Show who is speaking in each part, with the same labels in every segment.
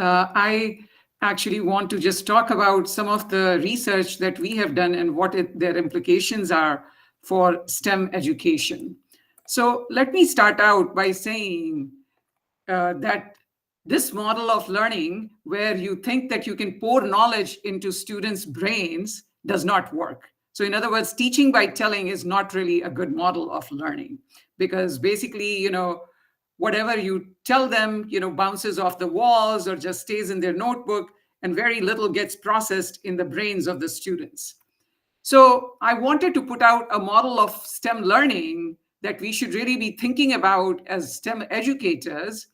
Speaker 1: I actually want to just talk about some of the research that we have done and what their implications are for STEM education. So let me start out by saying that this model of learning, where you think that you can pour knowledge into students' brains, does not work. So, in other words, teaching by telling is not really a good model of learning, because basically, whatever you tell them, bounces off the walls or just stays in their notebook, and very little gets processed in the brains of the students. So I wanted to put out a model of STEM learning that we should really be thinking about as STEM educators.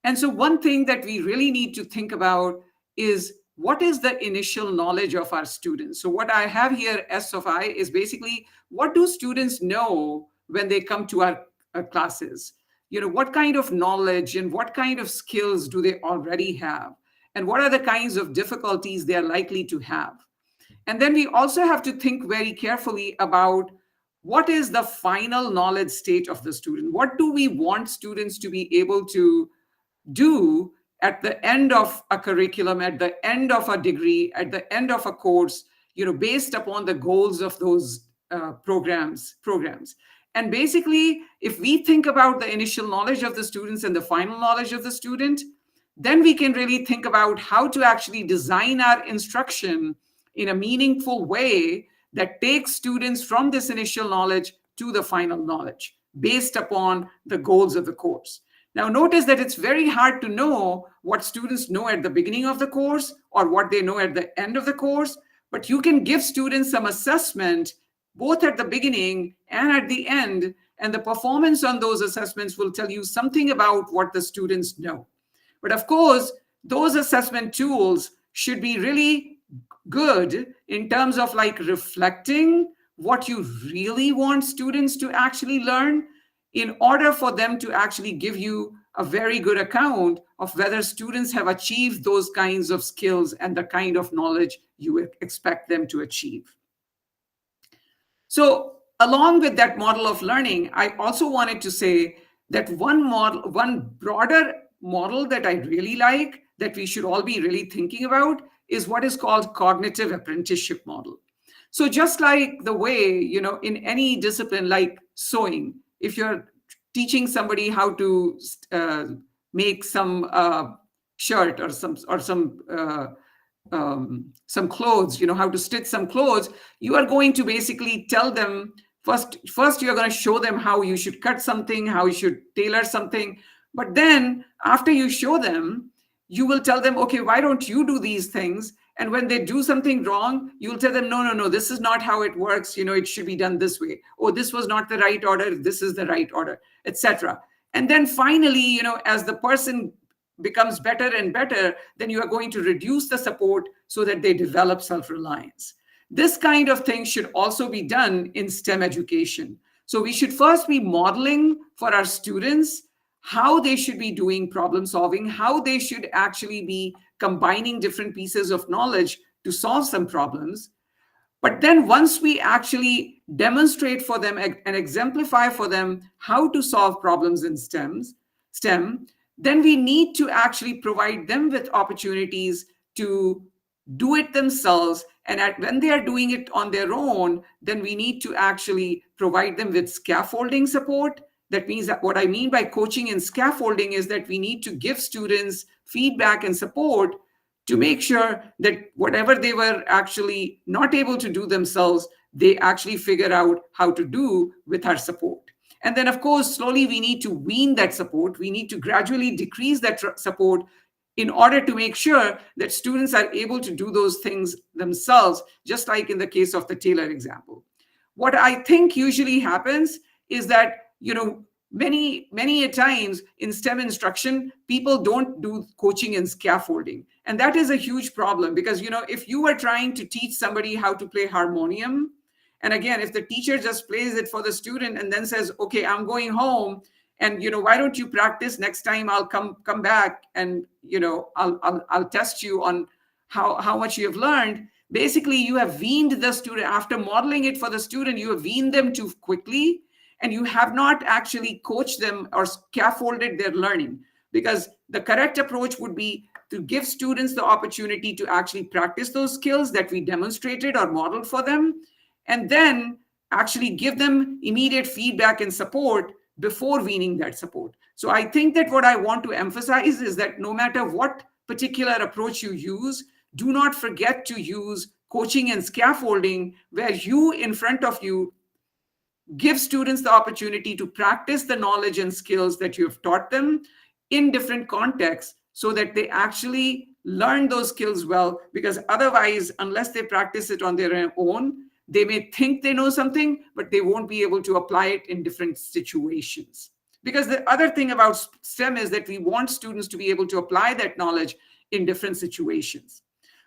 Speaker 1: And so one thing that we really need to think about is, what is the initial knowledge of our students? So what I have here, S of I, is basically, what do students know when they come to our classes? What kind of knowledge and what kind of skills do they already have? And what are the kinds of difficulties they are likely to have? And then we also have to think very carefully about, what is the final knowledge state of the student? What do we want students to be able to do at the end of a curriculum, at the end of a degree, at the end of a course, based upon the goals of those programs. And basically, if we think about the initial knowledge of the students and the final knowledge of the student, then we can really think about how to actually design our instruction in a meaningful way that takes students from this initial knowledge to the final knowledge based upon the goals of the course. Now, notice that it's very hard to know what students know at the beginning of the course or what they know at the end of the course, but you can give students some assessment both at the beginning and at the end, and the performance on those assessments will tell you something about what the students know. But of course, those assessment tools should be really good in terms of like reflecting what you really want students to actually learn, in order for them to actually give you a very good account of whether students have achieved those kinds of skills and the kind of knowledge you expect them to achieve. So along with that model of learning, I also wanted to say that one broader model that I really like, that we should all be really thinking about, is what is called cognitive apprenticeship model. So just like the way, in any discipline like sewing, if you're teaching somebody how to make some shirt or some clothes, how to stitch some clothes, you are going to basically tell them first you're going to show them how you should cut something, how you should tailor something. But then after you show them, you will tell them, okay, why don't you do these things? And when they do something wrong, you'll tell them, no, this is not how it works. It should be done this way. Oh, this was not the right order. This is the right order, etc. And then finally, as the person becomes better and better, then you are going to reduce the support so that they develop self-reliance. This kind of thing should also be done in STEM education. So we should first be modeling for our students how they should be doing problem solving, how they should actually be combining different pieces of knowledge to solve some problems. But then once we actually demonstrate for them and exemplify for them how to solve problems in STEM, then we need to actually provide them with opportunities to do it themselves. And when they are doing it on their own, then we need to actually provide them with scaffolding support. That means that what I mean by coaching and scaffolding is that we need to give students feedback and support to make sure that whatever they were actually not able to do themselves, they actually figure out how to do with our support. And then, of course, slowly we need to wean that support. We need to gradually decrease that support in order to make sure that students are able to do those things themselves, just like in the case of the tailor example. What I think usually happens is that many a times in STEM instruction, people don't do coaching and scaffolding. And that is a huge problem because, if you are trying to teach somebody how to play harmonium, and again, if the teacher just plays it for the student and then says, okay, I'm going home, and, why don't you practice next time? I'll come back and, I'll test you on how much you have learned. Basically, you have weaned the student. After modeling it for the student, you have weaned them too quickly. And you have not actually coached them or scaffolded their learning, because the correct approach would be to give students the opportunity to actually practice those skills that we demonstrated or modeled for them, and then actually give them immediate feedback and support before weaning that support. So I think that what I want to emphasize is that no matter what particular approach you use, do not forget to use coaching and scaffolding, where you, in front of you, give students the opportunity to practice the knowledge and skills that you have taught them in different contexts so that they actually learn those skills well. Because otherwise, unless they practice it on their own, they may think they know something, but they won't be able to apply it in different situations. Because the other thing about STEM is that we want students to be able to apply that knowledge in different situations.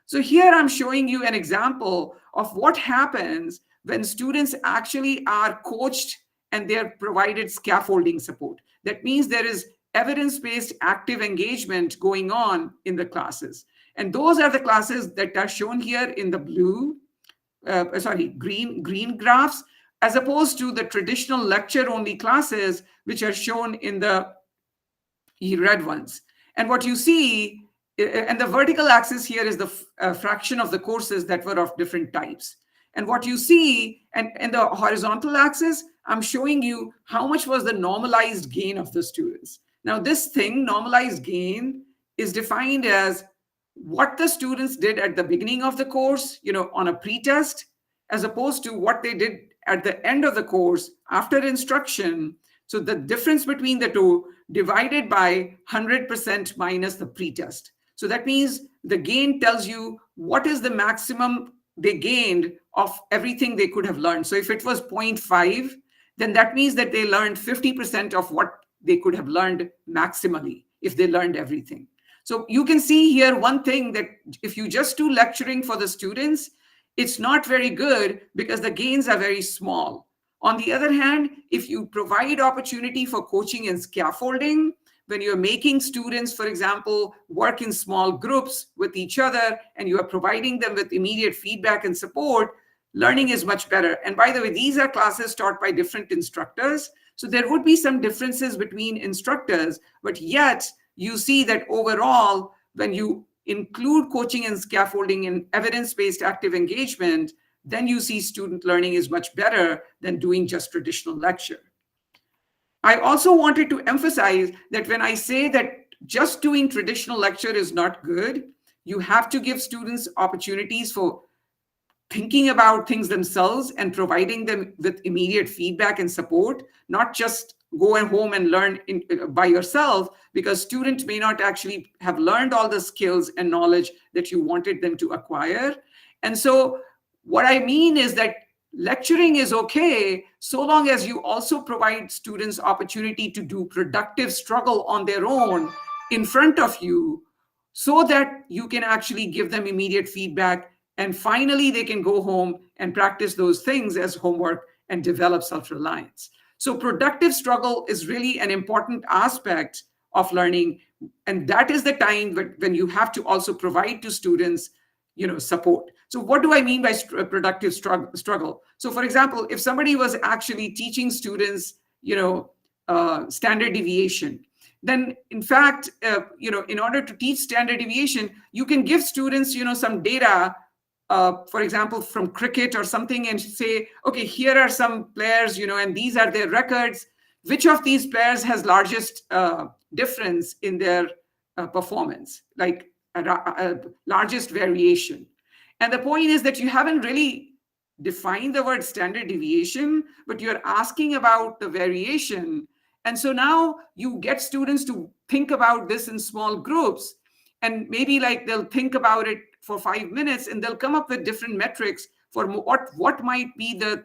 Speaker 1: So here I'm showing you an example of what happens when students actually are coached and they're provided scaffolding support. That means there is evidence-based active engagement going on in the classes. And those are the classes that are shown here in the green graphs, as opposed to the traditional lecture-only classes, which are shown in the red ones. And what you see, and the vertical axis here is the fraction of the courses that were of different types. And what you see, and the horizontal axis, I'm showing you how much was the normalized gain of the students. Now, this thing, normalized gain, is defined as what the students did at the beginning of the course, on a pretest, as opposed to what they did at the end of the course after instruction. So the difference between the two divided by 100% minus the pretest. So that means the gain tells you what is the maximum they gained of everything they could have learned. So if it was 0.5, then that means that they learned 50% of what they could have learned maximally if they learned everything. So you can see here one thing, that if you just do lecturing for the students, it's not very good because the gains are very small. On the other hand, if you provide opportunity for coaching and scaffolding, when you're making students, for example, work in small groups with each other, and you are providing them with immediate feedback and support, learning is much better. And by the way, these are classes taught by different instructors. So there would be some differences between instructors, but yet you see that overall, when you include coaching and scaffolding in evidence-based active engagement, then you see student learning is much better than doing just traditional lecture. I also wanted to emphasize that when I say that just doing traditional lecture is not good, you have to give students opportunities for thinking about things themselves and providing them with immediate feedback and support, not just go home and learn by yourself, because students may not actually have learned all the skills and knowledge that you wanted them to acquire. And so what I mean is that lecturing is okay so long as you also provide students opportunity to do productive struggle on their own in front of you, so that you can actually give them immediate feedback, and finally they can go home and practice those things as homework and develop self-reliance. So productive struggle is really an important aspect of learning, and that is the time when you have to also provide to students support. So what do I mean by productive struggle? So for example, if somebody was actually teaching students, standard deviation, then in fact, in order to teach standard deviation, you can give students, some data, for example, from cricket or something, and say, okay, here are some players, and these are their records. Which of these players has largest difference in their performance, like largest variation? And the point is that you haven't really defined the word standard deviation, but you're asking about the variation. And so now you get students to think about this in small groups, and maybe like they'll think about it for 5 minutes, and they'll come up with different metrics for what might be the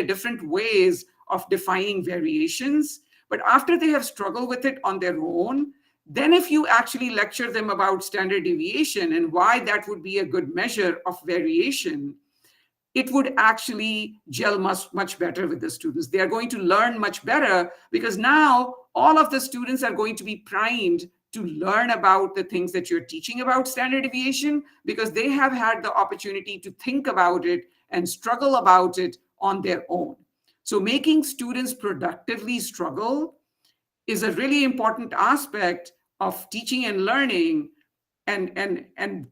Speaker 1: different ways of defining variations. But after they have struggled with it on their own, then if you actually lecture them about standard deviation and why that would be a good measure of variation, it would actually gel much better with the students. They are going to learn much better, because now all of the students are going to be primed to learn about the things that you're teaching about standard deviation, because they have had the opportunity to think about it and struggle about it on their own. So making students productively struggle is a really important aspect of teaching and learning, and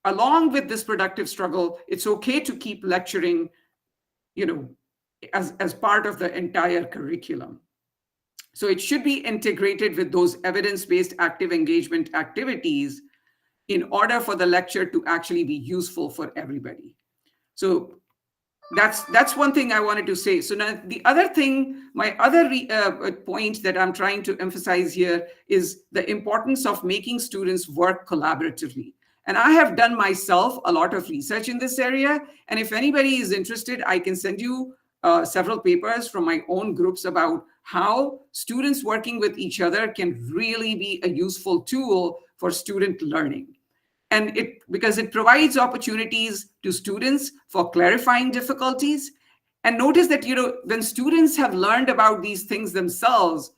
Speaker 1: along with this productive struggle, it's okay to keep lecturing, you know, as part of the entire curriculum. So it should be integrated with those evidence-based active engagement activities in order for the lecture to actually be useful for everybody. So that's one thing I wanted to say. So now the other thing, my other point that I'm trying to emphasize here is the importance of making students work collaboratively. And I have done myself a lot of research in this area. And if anybody is interested, I can send you several papers from my own groups about how students working with each other can really be a useful tool for student learning. And because it provides opportunities to students for clarifying difficulties. And notice that, when students have learned about these things themselves,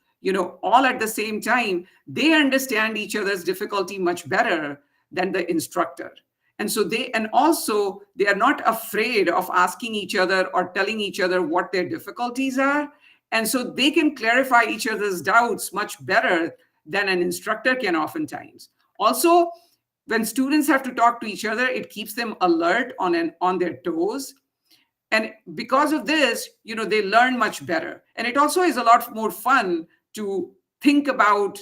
Speaker 1: all at the same time, they understand each other's difficulty much better than the instructor. And also they are not afraid of asking each other or telling each other what their difficulties are. And so they can clarify each other's doubts much better than an instructor can oftentimes. Also, when students have to talk to each other, it keeps them alert on their toes. And because of this, they learn much better. And it also is a lot more fun to think about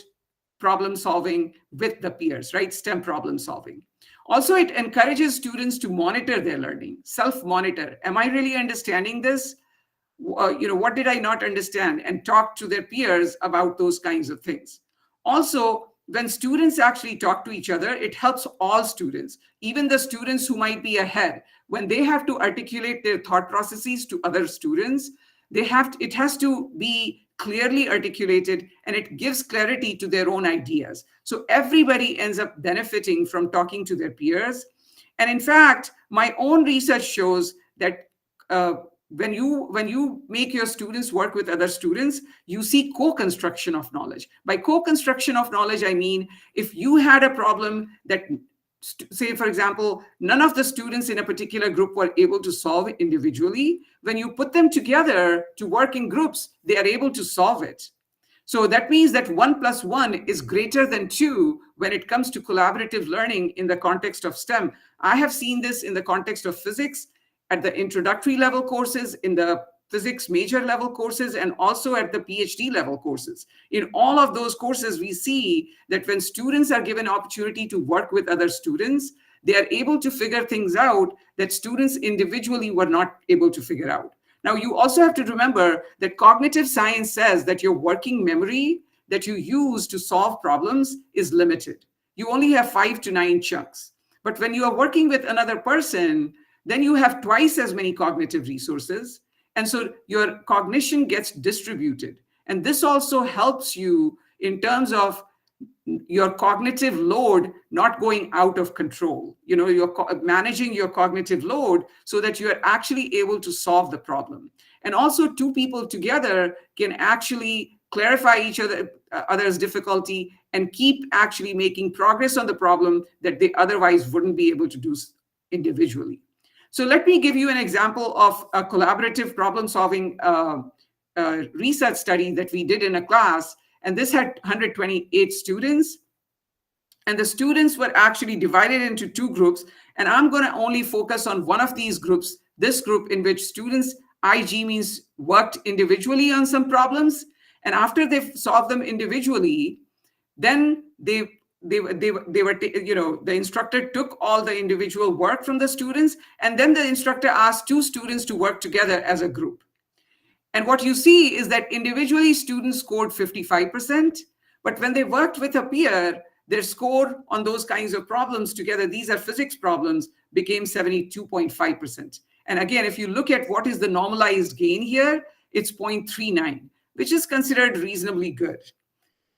Speaker 1: problem solving with the peers, right? STEM problem solving. Also, it encourages students to monitor their learning, self-monitor. Am I really understanding this? What did I not understand? And talk to their peers about those kinds of things. Also, when students actually talk to each other, it helps all students, even the students who might be ahead. When they have to articulate their thought processes to other students, it has to be clearly articulated, and it gives clarity to their own ideas. So everybody ends up benefiting from talking to their peers. And in fact, my own research shows that when you make your students work with other students, you see co-construction of knowledge. By co-construction of knowledge, I mean, if you had a problem that, say, for example, none of the students in a particular group were able to solve individually, when you put them together to work in groups, they are able to solve it. So that means that 1 + 1 is greater than 2 when it comes to collaborative learning in the context of STEM. I have seen this in the context of physics, at the introductory level courses, in the physics major level courses, and also at the PhD level courses. In all of those courses, we see that when students are given opportunity to work with other students, they are able to figure things out that students individually were not able to figure out. Now, you also have to remember that cognitive science says that your working memory that you use to solve problems is limited. You only have 5 to 9 chunks. But when you are working with another person, then you have twice as many cognitive resources. And so your cognition gets distributed. And this also helps you in terms of your cognitive load not going out of control. You're managing your cognitive load so that you are actually able to solve the problem. And also, 2 people together can actually clarify each other's difficulty and keep actually making progress on the problem that they otherwise wouldn't be able to do individually. So let me give you an example of a collaborative problem-solving research study that we did in a class. And this had 128 students. And the students were actually divided into 2 groups. And I'm going to only focus on one of these groups, this group in which students, IG means worked individually on some problems. And after they've solved them individually, then the instructor took all the individual work from the students, and then the instructor asked 2 students to work together as a group. And what you see is that individually students scored 55%, but when they worked with a peer, their score on those kinds of problems together, these are physics problems, became 72.5%. And again, if you look at what is the normalized gain here, it's 0.39, which is considered reasonably good.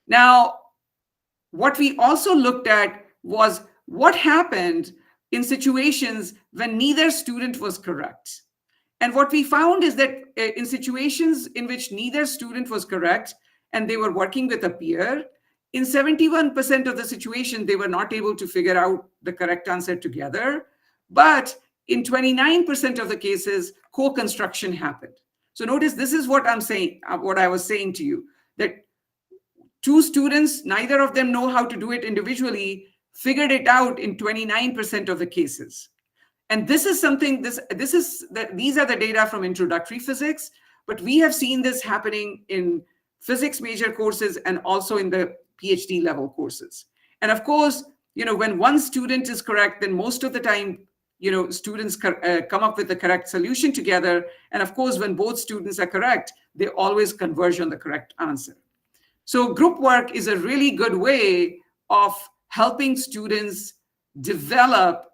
Speaker 1: Now, what we also looked at was what happened in situations when neither student was correct. And what we found is that in situations in which neither student was correct and they were working with a peer, in 71% of the situation, they were not able to figure out the correct answer together. But in 29% of the cases, co-construction happened. So notice this is what I'm saying, what I was saying to you, that Two students, neither of them know how to do it individually, figured it out in 29% of the cases. And this is something, these are the data from introductory physics, but we have seen this happening in physics major courses and also in the PhD level courses. And of course, when one student is correct, then most of the time, students come up with the correct solution together. And of course, when both students are correct, they always converge on the correct answer. So group work is a really good way of helping students develop,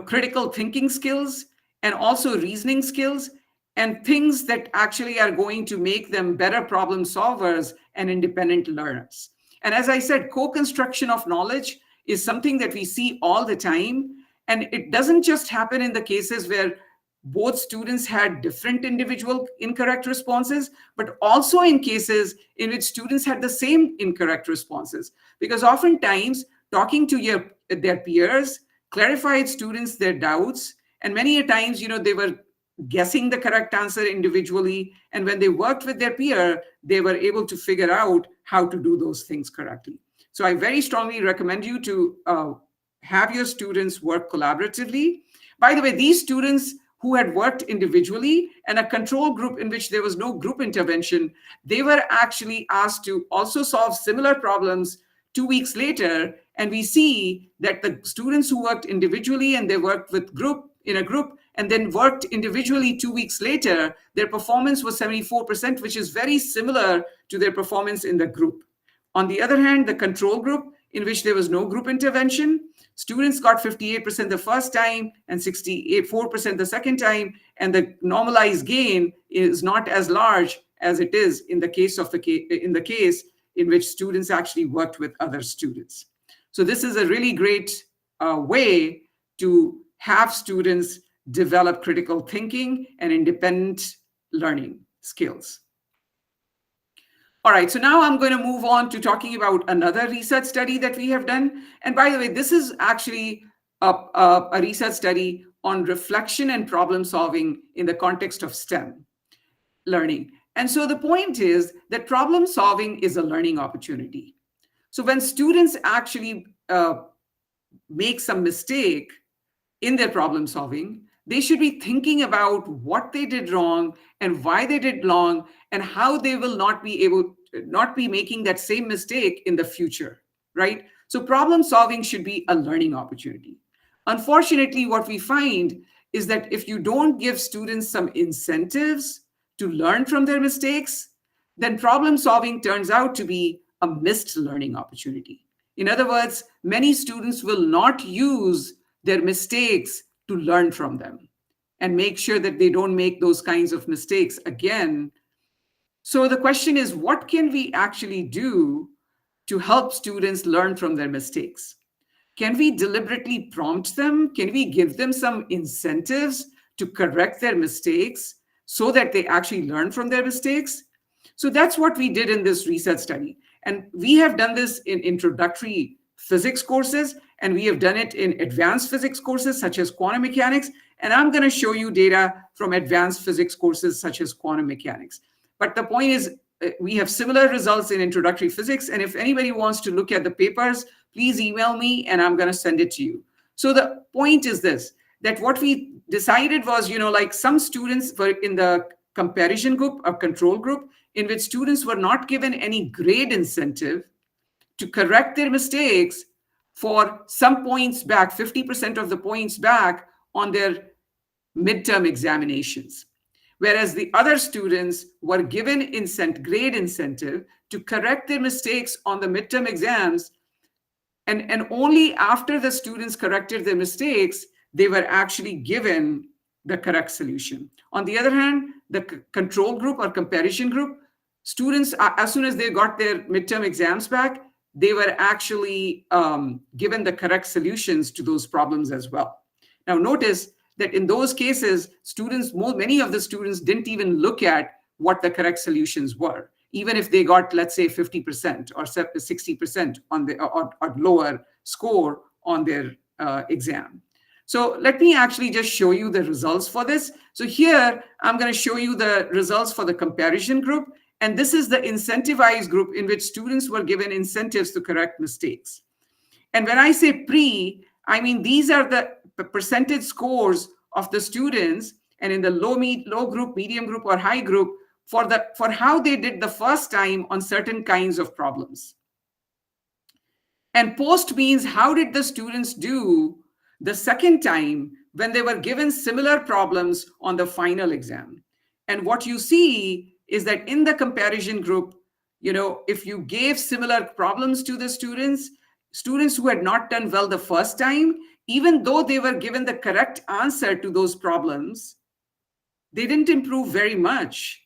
Speaker 1: critical thinking skills and also reasoning skills and things that actually are going to make them better problem solvers and independent learners. And as I said, co-construction of knowledge is something that we see all the time. And it doesn't just happen in the cases where both students had different individual incorrect responses, but also in cases in which students had the same incorrect responses. Because oftentimes, talking to their peers clarified students their doubts, and many a times, they were guessing the correct answer individually, and when they worked with their peer, they were able to figure out how to do those things correctly. So I very strongly recommend you to have your students work collaboratively. By the way, these students who had worked individually and a control group in which there was no group intervention, they were actually asked to also solve similar problems 2 weeks later. And we see that the students who worked individually and they worked in a group and then worked individually 2 weeks later, their performance was 74%, which is very similar to their performance in the group. On the other hand, the control group, in which there was no group intervention, students got 58% the first time and 64% the second time, and the normalized gain is not as large as it is in the case in which students actually worked with other students. So this is a really great way to have students develop critical thinking and independent learning skills. All right, so now I'm going to move on to talking about another research study that we have done. And by the way, this is actually a research study on reflection and problem solving in the context of STEM learning. And so the point is that problem solving is a learning opportunity. So when students actually make some mistake in their problem solving, they should be thinking about what they did wrong and why they did wrong and how they will not be making that same mistake in the future, right? So problem solving should be a learning opportunity. Unfortunately, what we find is that if you don't give students some incentives to learn from their mistakes, then problem solving turns out to be a missed learning opportunity. In other words, many students will not use their mistakes to learn from them and make sure that they don't make those kinds of mistakes again. So the question is, what can we actually do to help students learn from their mistakes? Can we deliberately prompt them? Can we give them some incentives to correct their mistakes so that they actually learn from their mistakes? So that's what we did in this research study. And we have done this in introductory physics courses, and we have done it in advanced physics courses such as quantum mechanics. And I'm going to show you data from advanced physics courses such as quantum mechanics. But the point is, we have similar results in introductory physics. And if anybody wants to look at the papers, please email me and I'm going to send it to you. So the point is this, that what we decided was, like some students were in the comparison group or control group in which students were not given any grade incentive to correct their mistakes for some points back, 50% of the points back on their midterm examinations. Whereas the other students were given grade incentive to correct their mistakes on the midterm exams. And only after the students corrected their mistakes, they were actually given the correct solution. On the other hand, the control group or comparison group, students, as soon as they got their midterm exams back, they were actually given the correct solutions to those problems as well. Now, notice that in those cases, many of the students didn't even look at what the correct solutions were, even if they got, let's say, 50% or 60% on the or lower score on their exam. So let me actually just show you the results for this. So here, I'm going to show you the results for the comparison group. And this is the incentivized group in which students were given incentives to correct mistakes. And when I say pre, I mean these are the percentage scores of the students, and in the low group, medium group, or high group, for how they did the first time on certain kinds of problems. And post means how did the students do the second time when they were given similar problems on the final exam. And what you see is that in the comparison group, if you gave similar problems to the students who had not done well the first time, even though they were given the correct answer to those problems, they didn't improve very much.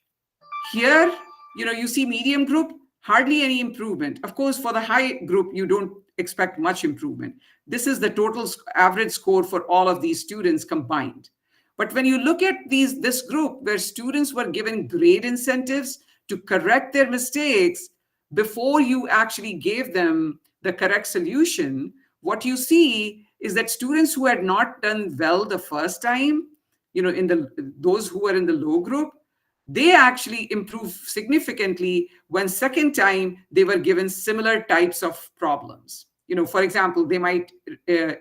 Speaker 1: Here, you see medium group, hardly any improvement. Of course, for the high group, you don't expect much improvement. This is the total average score for all of these students combined. But when you look at this group where students were given grade incentives to correct their mistakes before you actually gave them the correct solution, what you see is that students who had not done well the first time, those who were in the low group, they actually improved significantly when second time they were given similar types of problems. For example, they might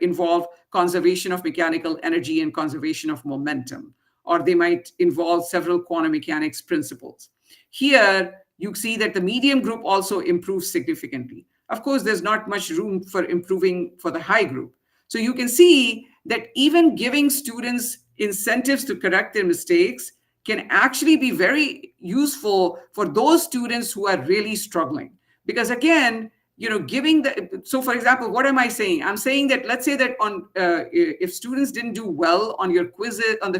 Speaker 1: involve conservation of mechanical energy and conservation of momentum, or they might involve several quantum mechanics principles. Here, you see that the medium group also improves significantly. Of course, there's not much room for improving for the high group. So you can see that even giving students incentives to correct their mistakes can actually be very useful for those students who are really struggling. Because again, so for example, what am I saying? I'm saying that let's say that if students didn't do well on the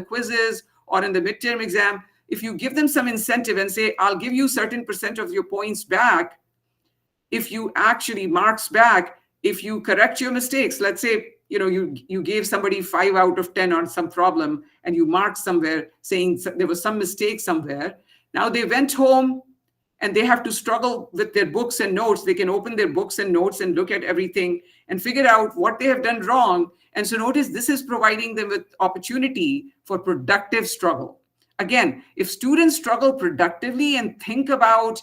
Speaker 1: quizzes or in the midterm exam, if you give them some incentive and say, I'll give you certain percent of your points back, if you actually marks back, if you correct your mistakes, let's say, you gave somebody 5 out of 10 on some problem and you marked somewhere saying there was some mistake somewhere. Now they went home and they have to struggle with their books and notes. They can open their books and notes and look at everything and figure out what they have done wrong. And so notice this is providing them with opportunity for productive struggle. Again, if students struggle productively and think about,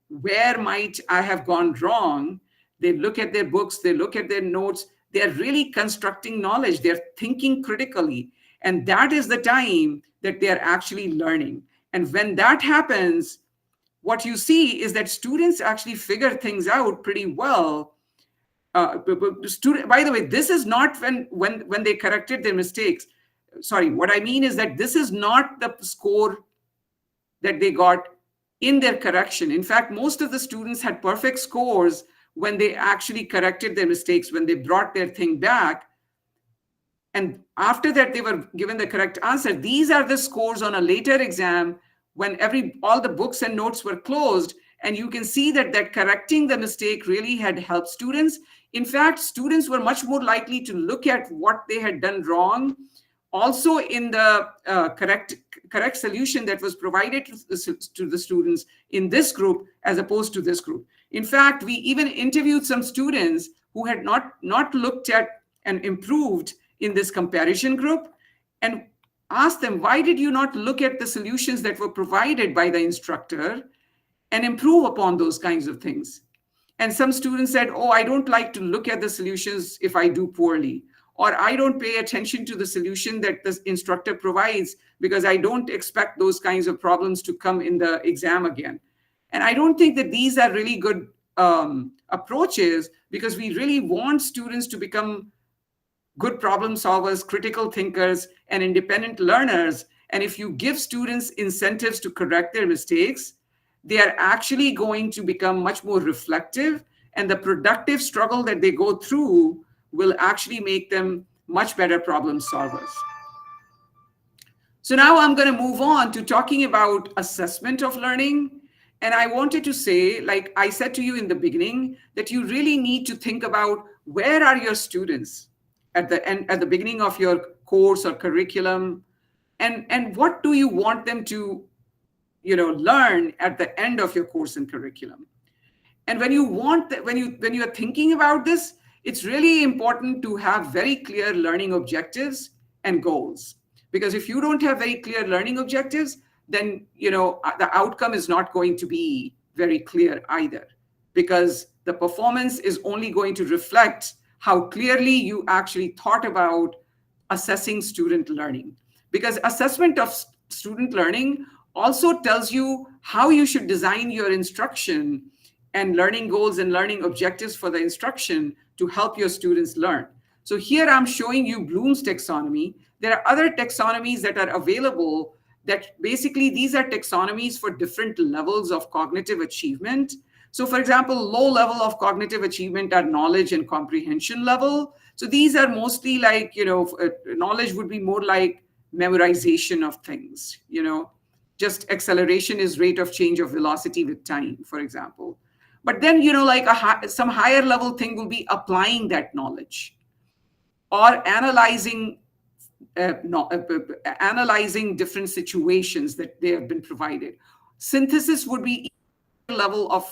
Speaker 1: where might I have gone wrong? They look at their books, they look at their notes, they're really constructing knowledge, they're thinking critically. And that is the time that they're actually learning. And when that happens, what you see is that students actually figure things out pretty well. By the way, this is not when they corrected their mistakes. Sorry, what I mean is that this is not the score that they got in their correction. In fact, most of the students had perfect scores when they actually corrected their mistakes, when they brought their thing back. And after that, they were given the correct answer. These are the scores on a later exam when all the books and notes were closed. And you can see that correcting the mistake really had helped students. In fact, students were much more likely to look at what they had done wrong, also in the correct solution that was provided to the students in this group as opposed to this group. In fact, we even interviewed some students who had not looked at and improved in this comparison group and asked them, why did you not look at the solutions that were provided by the instructor and improve upon those kinds of things? And some students said, oh, I don't like to look at the solutions if I do poorly, or I don't pay attention to the solution that the instructor provides because I don't expect those kinds of problems to come in the exam again. And I don't think that these are really good approaches, because we really want students to become good problem solvers, critical thinkers, and independent learners. And if you give students incentives to correct their mistakes, they are actually going to become much more reflective, and the productive struggle that they go through will actually make them much better problem solvers. So now I'm going to move on to talking about assessment of learning. And I wanted to say, like I said to you in the beginning, that you really need to think about where are your students at the beginning of your course or curriculum, and what do you want them to learn at the end of your course and curriculum. And when you are thinking about this, it's really important to have very clear learning objectives and goals. Because if you don't have very clear learning objectives, then the outcome is not going to be very clear either, because the performance is only going to reflect how clearly you actually thought about assessing student learning. Because assessment of student learning also tells you how you should design your instruction and learning goals and learning objectives for the instruction to help your students learn. So here I'm showing you Bloom's taxonomy. There are other taxonomies that are available, that basically these are taxonomies for different levels of cognitive achievement. So for example, low level of cognitive achievement are knowledge and comprehension level. So these are mostly like, knowledge would be more like memorization of things, just acceleration is rate of change of velocity with time, for example. But then, like some higher level thing will be applying that knowledge or analyzing different situations that they have been provided. Synthesis would be level of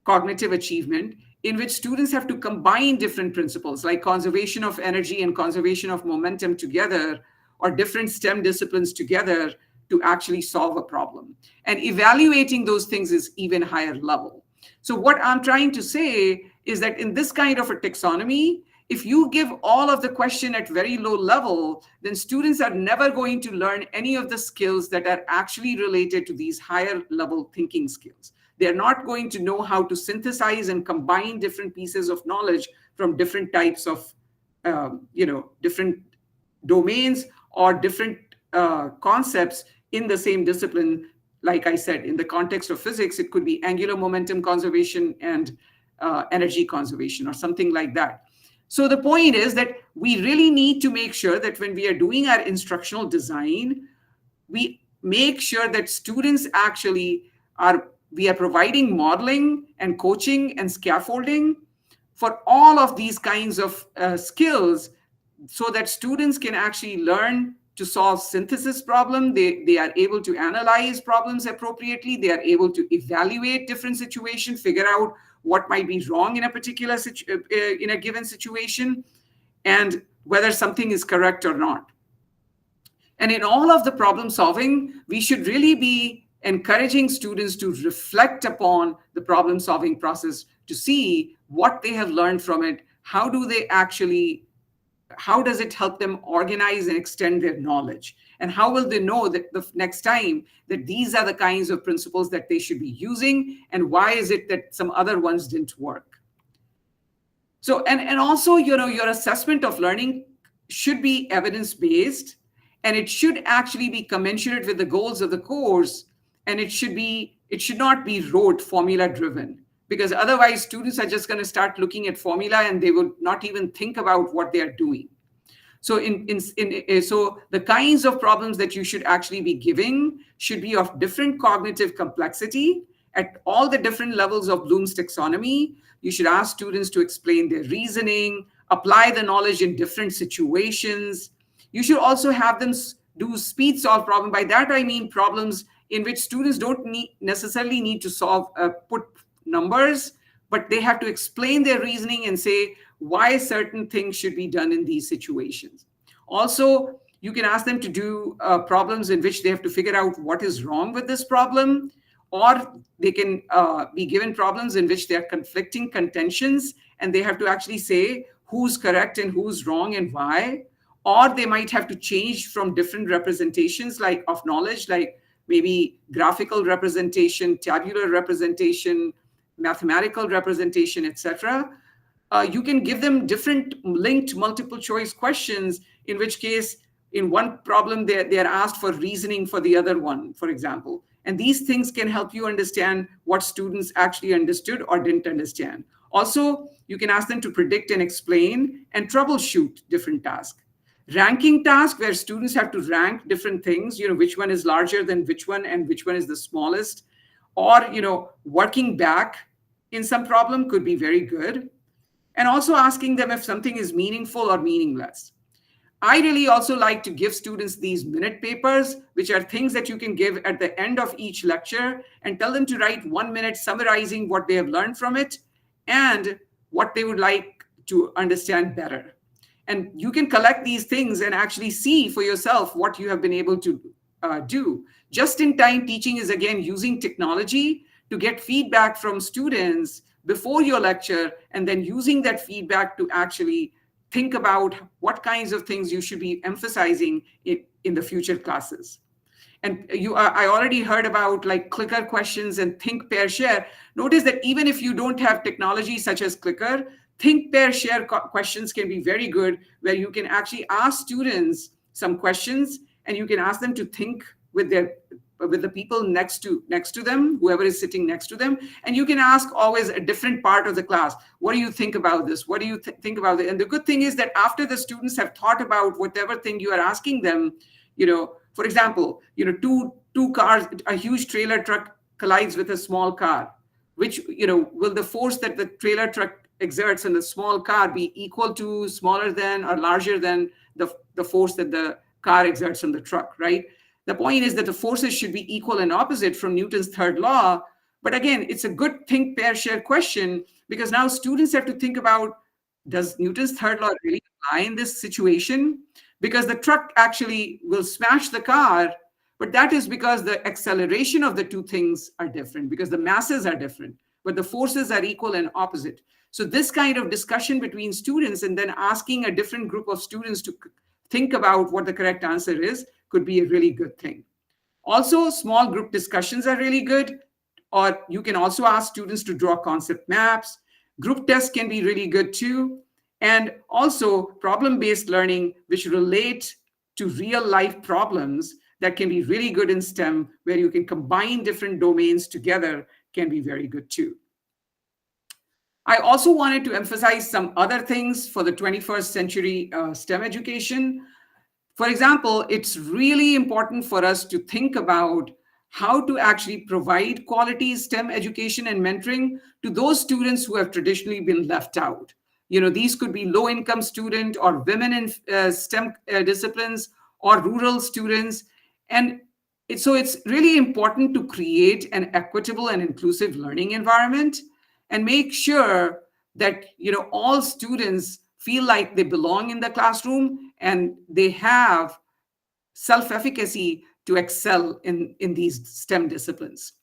Speaker 1: cognitive achievement, in which students have to combine different principles like conservation of energy and conservation of momentum together, or different STEM disciplines together to actually solve a problem. And evaluating those things is even higher level. So what I'm trying to say is that in this kind of a taxonomy, if you give all of the question at very low level, then students are never going to learn any of the skills that are actually related to these higher level thinking skills. They're not going to know how to synthesize and combine different pieces of knowledge from different types of, different domains or different concepts in the same discipline. Like I said, in the context of physics, it could be angular momentum conservation and energy conservation or something like that. So the point is that we really need to make sure that when we are doing our instructional design, we make sure that students actually we are providing modeling and coaching and scaffolding for all of these kinds of skills, so that students can actually learn to solve synthesis problem. They are able to analyze problems appropriately. They are able to evaluate different situations, figure out what might be wrong in a particular in a given situation, and whether something is correct or not. And in all of the problem solving, we should really be encouraging students to reflect upon the problem solving process to see what they have learned from it. How does it help them organize and extend their knowledge? And how will they know that the next time that these are the kinds of principles that they should be using, and why is it that some other ones didn't work? So, and also, your assessment of learning should be evidence-based, and it should actually be commensurate with the goals of the course, and it should not be rote formula-driven, because otherwise students are just going to start looking at formula and they will not even think about what they are doing. So so the kinds of problems that you should actually be giving should be of different cognitive complexity at all the different levels of Bloom's taxonomy. You should ask students to explain their reasoning, apply the knowledge in different situations. You should also have them do speed solve problem. By that, I mean problems in which students don't necessarily need to put numbers, but they have to explain their reasoning and say why certain things should be done in these situations. Also, you can ask them to do problems in which they have to figure out what is wrong with this problem, or they can be given problems in which there are conflicting contentions and they have to actually say who's correct and who's wrong and why. Or they might have to change from different representations of knowledge, like maybe graphical representation, tabular representation, mathematical representation, etc. You can give them different linked multiple choice questions, in which case in one problem they are asked for reasoning for the other one, for example. And these things can help you understand what students actually understood or didn't understand. Also, you can ask them to predict and explain and troubleshoot different tasks. Ranking task, where students have to rank different things, which one is larger than which one and which one is the smallest, or working back in some problem could be very good. And also asking them if something is meaningful or meaningless. I really also like to give students these minute papers, which are things that you can give at the end of each lecture, and tell them to write 1 minute summarizing what they have learned from it and what they would like to understand better. And you can collect these things and actually see for yourself what you have been able to do. Just in time teaching is again using technology to get feedback from students before your lecture, and then using that feedback to actually think about what kinds of things you should be emphasizing in the future classes. And I already heard about like clicker questions and think, pair, share. Notice that even if you don't have technology such as clicker, think, pair, share questions can be very good, where you can actually ask students some questions and you can ask them to think with the people next to them, whoever is sitting next to them, and you can ask always a different part of the class. What do you think about this? What do you think about it? And the good thing is that after the students have thought about whatever thing you are asking them, for example, two cars, a huge trailer truck collides with a small car. Which, will the force that the trailer truck exerts on the small car be equal to, smaller than, or larger than the force that the car exerts on the truck, right? The point is that the forces should be equal and opposite from Newton's third law. But again, it's a good think, pair, share question, because now students have to think about, does Newton's third law really apply in this situation? Because the truck actually will smash the car, but that is because the acceleration of the two things are different, because the masses are different, but the forces are equal and opposite. So this kind of discussion between students and then asking a different group of students to think about what the correct answer is could be a really good thing. Also, small group discussions are really good, or you can also ask students to draw concept maps. Group tests can be really good too. And also problem-based learning, which relate to real-life problems, that can be really good in STEM, where you can combine different domains together, can be very good too. I also wanted to emphasize some other things for the 21st century STEM education. For example, it's really important for us to think about how to actually provide quality STEM education and mentoring to those students who have traditionally been left out. These could be low-income student or women in STEM disciplines or rural students. And so it's really important to create an equitable and inclusive learning environment and make sure that, all students feel like they belong in the classroom and they have self-efficacy to excel in these STEM disciplines.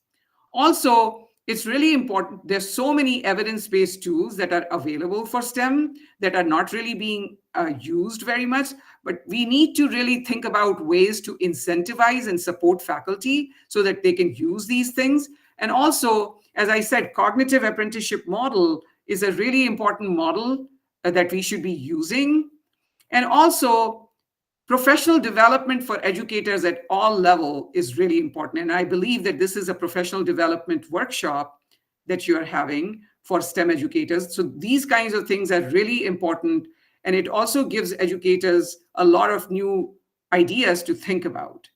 Speaker 1: Also, it's really important. There's so many evidence-based tools that are available for STEM that are not really being used very much, but we need to really think about ways to incentivize and support faculty so that they can use these things. And also, as I said, cognitive apprenticeship model is a really important model that we should be using. And also, professional development for educators at all levels is really important. And I believe that this is a professional development workshop that you're having for STEM educators. So these kinds of things are really important. And it also gives educators a lot of new ideas to think about.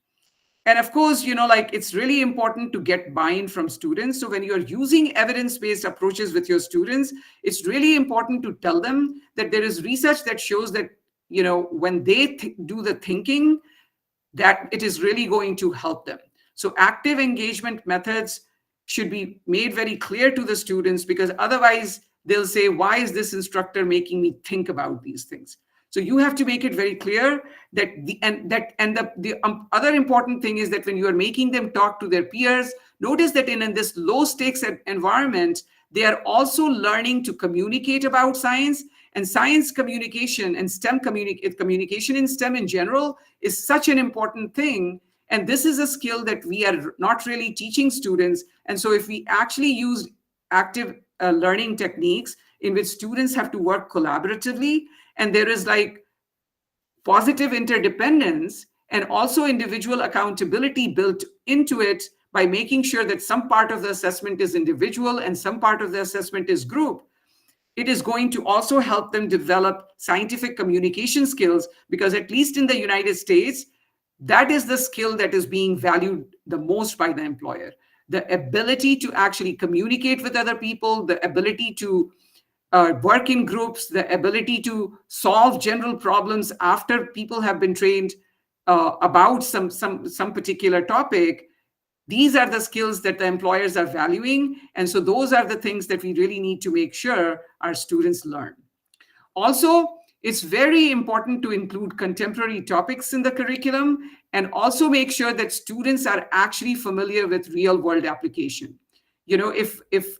Speaker 1: And of course, it's really important to get buy-in from students. So when you're using evidence-based approaches with your students, it's really important to tell them that there is research that shows that when they do the thinking, that it is really going to help them. So active engagement methods should be made very clear to the students, because otherwise they'll say, why is this instructor making me think about these things? So you have to make it very clear that the other important thing is that when you are making them talk to their peers, notice that in this low stakes environment, they are also learning to communicate about science. And science communication and STEM communication in STEM in general is such an important thing. And this is a skill that we are not really teaching students. And so if we actually use active learning techniques in which students have to work collaboratively, and there is like positive interdependence and also individual accountability built into it by making sure that some part of the assessment is individual and some part of the assessment is group, it is going to also help them develop scientific communication skills, because at least in the United States, that is the skill that is being valued the most by the employer. The ability to actually communicate with other people, the ability to work in groups, the ability to solve general problems after people have been trained about some particular topic. These are the skills that the employers are valuing. And so those are the things that we really need to make sure our students learn. Also, It's very important to include contemporary topics in the curriculum and also make sure that students are actually familiar with real world application. If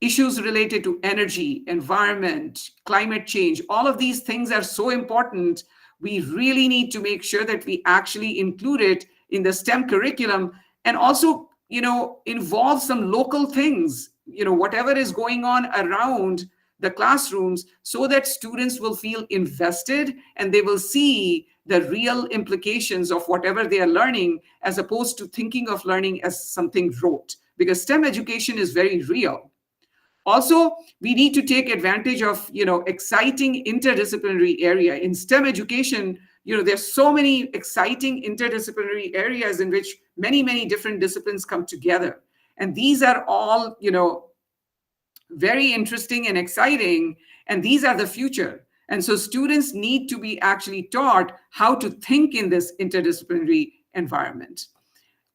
Speaker 1: issues related to energy, environment, climate change, all of these things are so important, we really need to make sure that we actually include it in the STEM curriculum and also, involve some local things, whatever is going on around the classrooms, so that students will feel invested and they will see the real implications of whatever they are learning, as opposed to thinking of learning as something rote, because STEM education is very real. Also, we need to take advantage of exciting interdisciplinary area in STEM education. There's so many exciting interdisciplinary areas in which many different disciplines come together, and these are all very interesting and exciting, and these are the future. And so students need to be actually taught how to think in this interdisciplinary environment.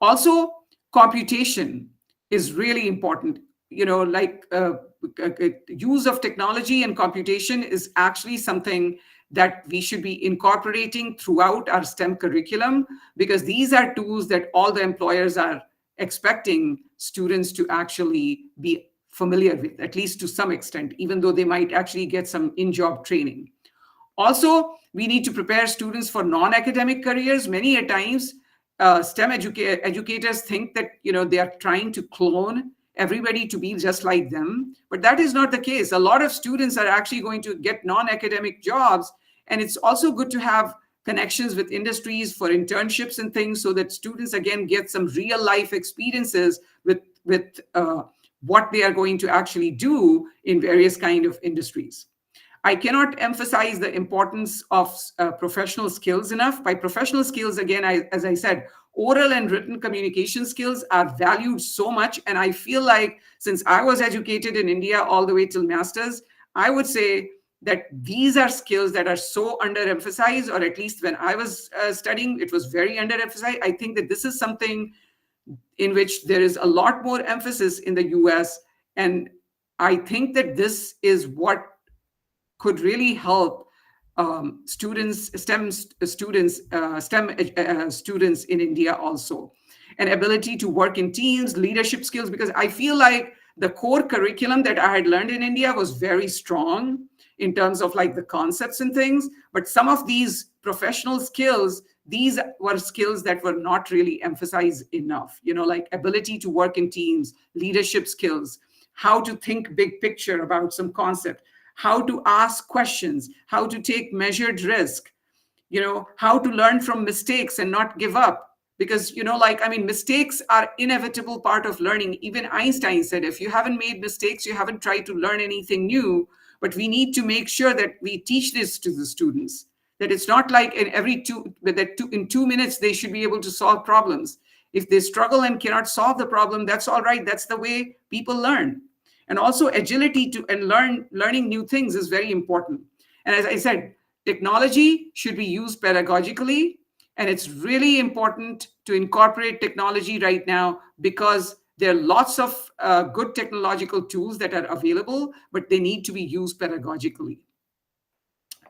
Speaker 1: Also, computation is really important. Use of technology and computation is actually something that we should be incorporating throughout our STEM curriculum, because these are tools that all the employers are expecting students to actually be familiar with, at least to some extent, even though they might actually get some in-job training. Also, we need to prepare students for non-academic careers. Many a times, STEM educators think that they are trying to clone everybody to be just like them, but that is not the case. A lot of students are actually going to get non-academic jobs, and it's also good to have connections with industries for internships and things, so that students again get some real life experiences with what they are going to actually do in various kind of industries. I cannot emphasize the importance of professional skills enough. By professional skills, again, as I said, oral and written communication skills are valued so much. And I feel like, since I was educated in India all the way till master's, I would say that these are skills that are so underemphasized, or at least when I was studying, it was very underemphasized. I think that this is something in which there is a lot more emphasis in the US. And I think that this is what could really help students, STEM students, students in India also. An ability to work in teams, leadership skills, because I feel like the core curriculum that I had learned in India was very strong in terms of like the concepts and things. But some of these professional skills, these were skills that were not really emphasized enough, like ability to work in teams, leadership skills, how to think big picture about some concept, how to ask questions, how to take measured risk, how to learn from mistakes and not give up. Because, mistakes are inevitable part of learning. Even Einstein said, if you haven't made mistakes, you haven't tried to learn anything new. But we need to make sure that we teach this to the students, that it's not like in 2 minutes, they should be able to solve problems. If they struggle and cannot solve the problem, that's all right. That's the way people learn. And also agility learning new things is very important. And as I said, technology should be used pedagogically. And it's really important to incorporate technology right now, because there are lots of good technological tools that are available, but they need to be used pedagogically.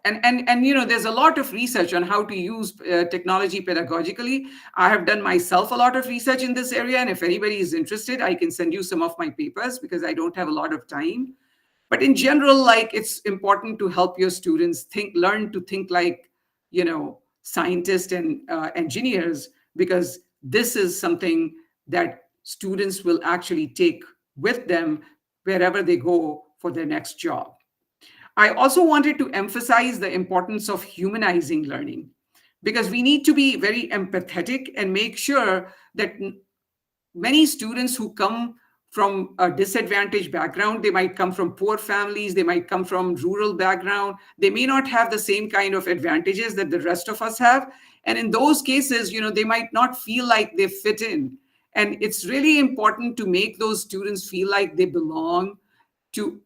Speaker 1: And there's a lot of research on how to use technology pedagogically. I have done myself a lot of research in this area, and if anybody is interested, I can send you some of my papers, because I don't have a lot of time. But in general, like, it's important to help your students learn to think like scientists and engineers, because this is something that students will actually take with them wherever they go for their next job. I also wanted to emphasize the importance of humanizing learning, because we need to be very empathetic and make sure that many students who come from a disadvantaged background, they might come from poor families, they might come from rural background, they may not have the same kind of advantages that the rest of us have. And in those cases, they might not feel like they fit in. And it's really important to make those students feel like they belong, to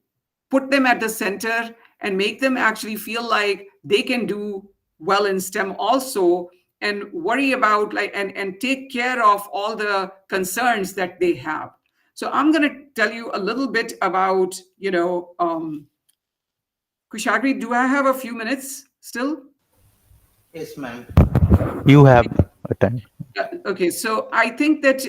Speaker 1: put them at the center and make them actually feel like they can do well in STEM also, and worry about and take care of all the concerns that they have. So I'm going to tell you a little bit about Kushagra, do I have a few minutes still?
Speaker 2: Yes, ma'am.
Speaker 3: You have a time.
Speaker 1: Okay, so I think that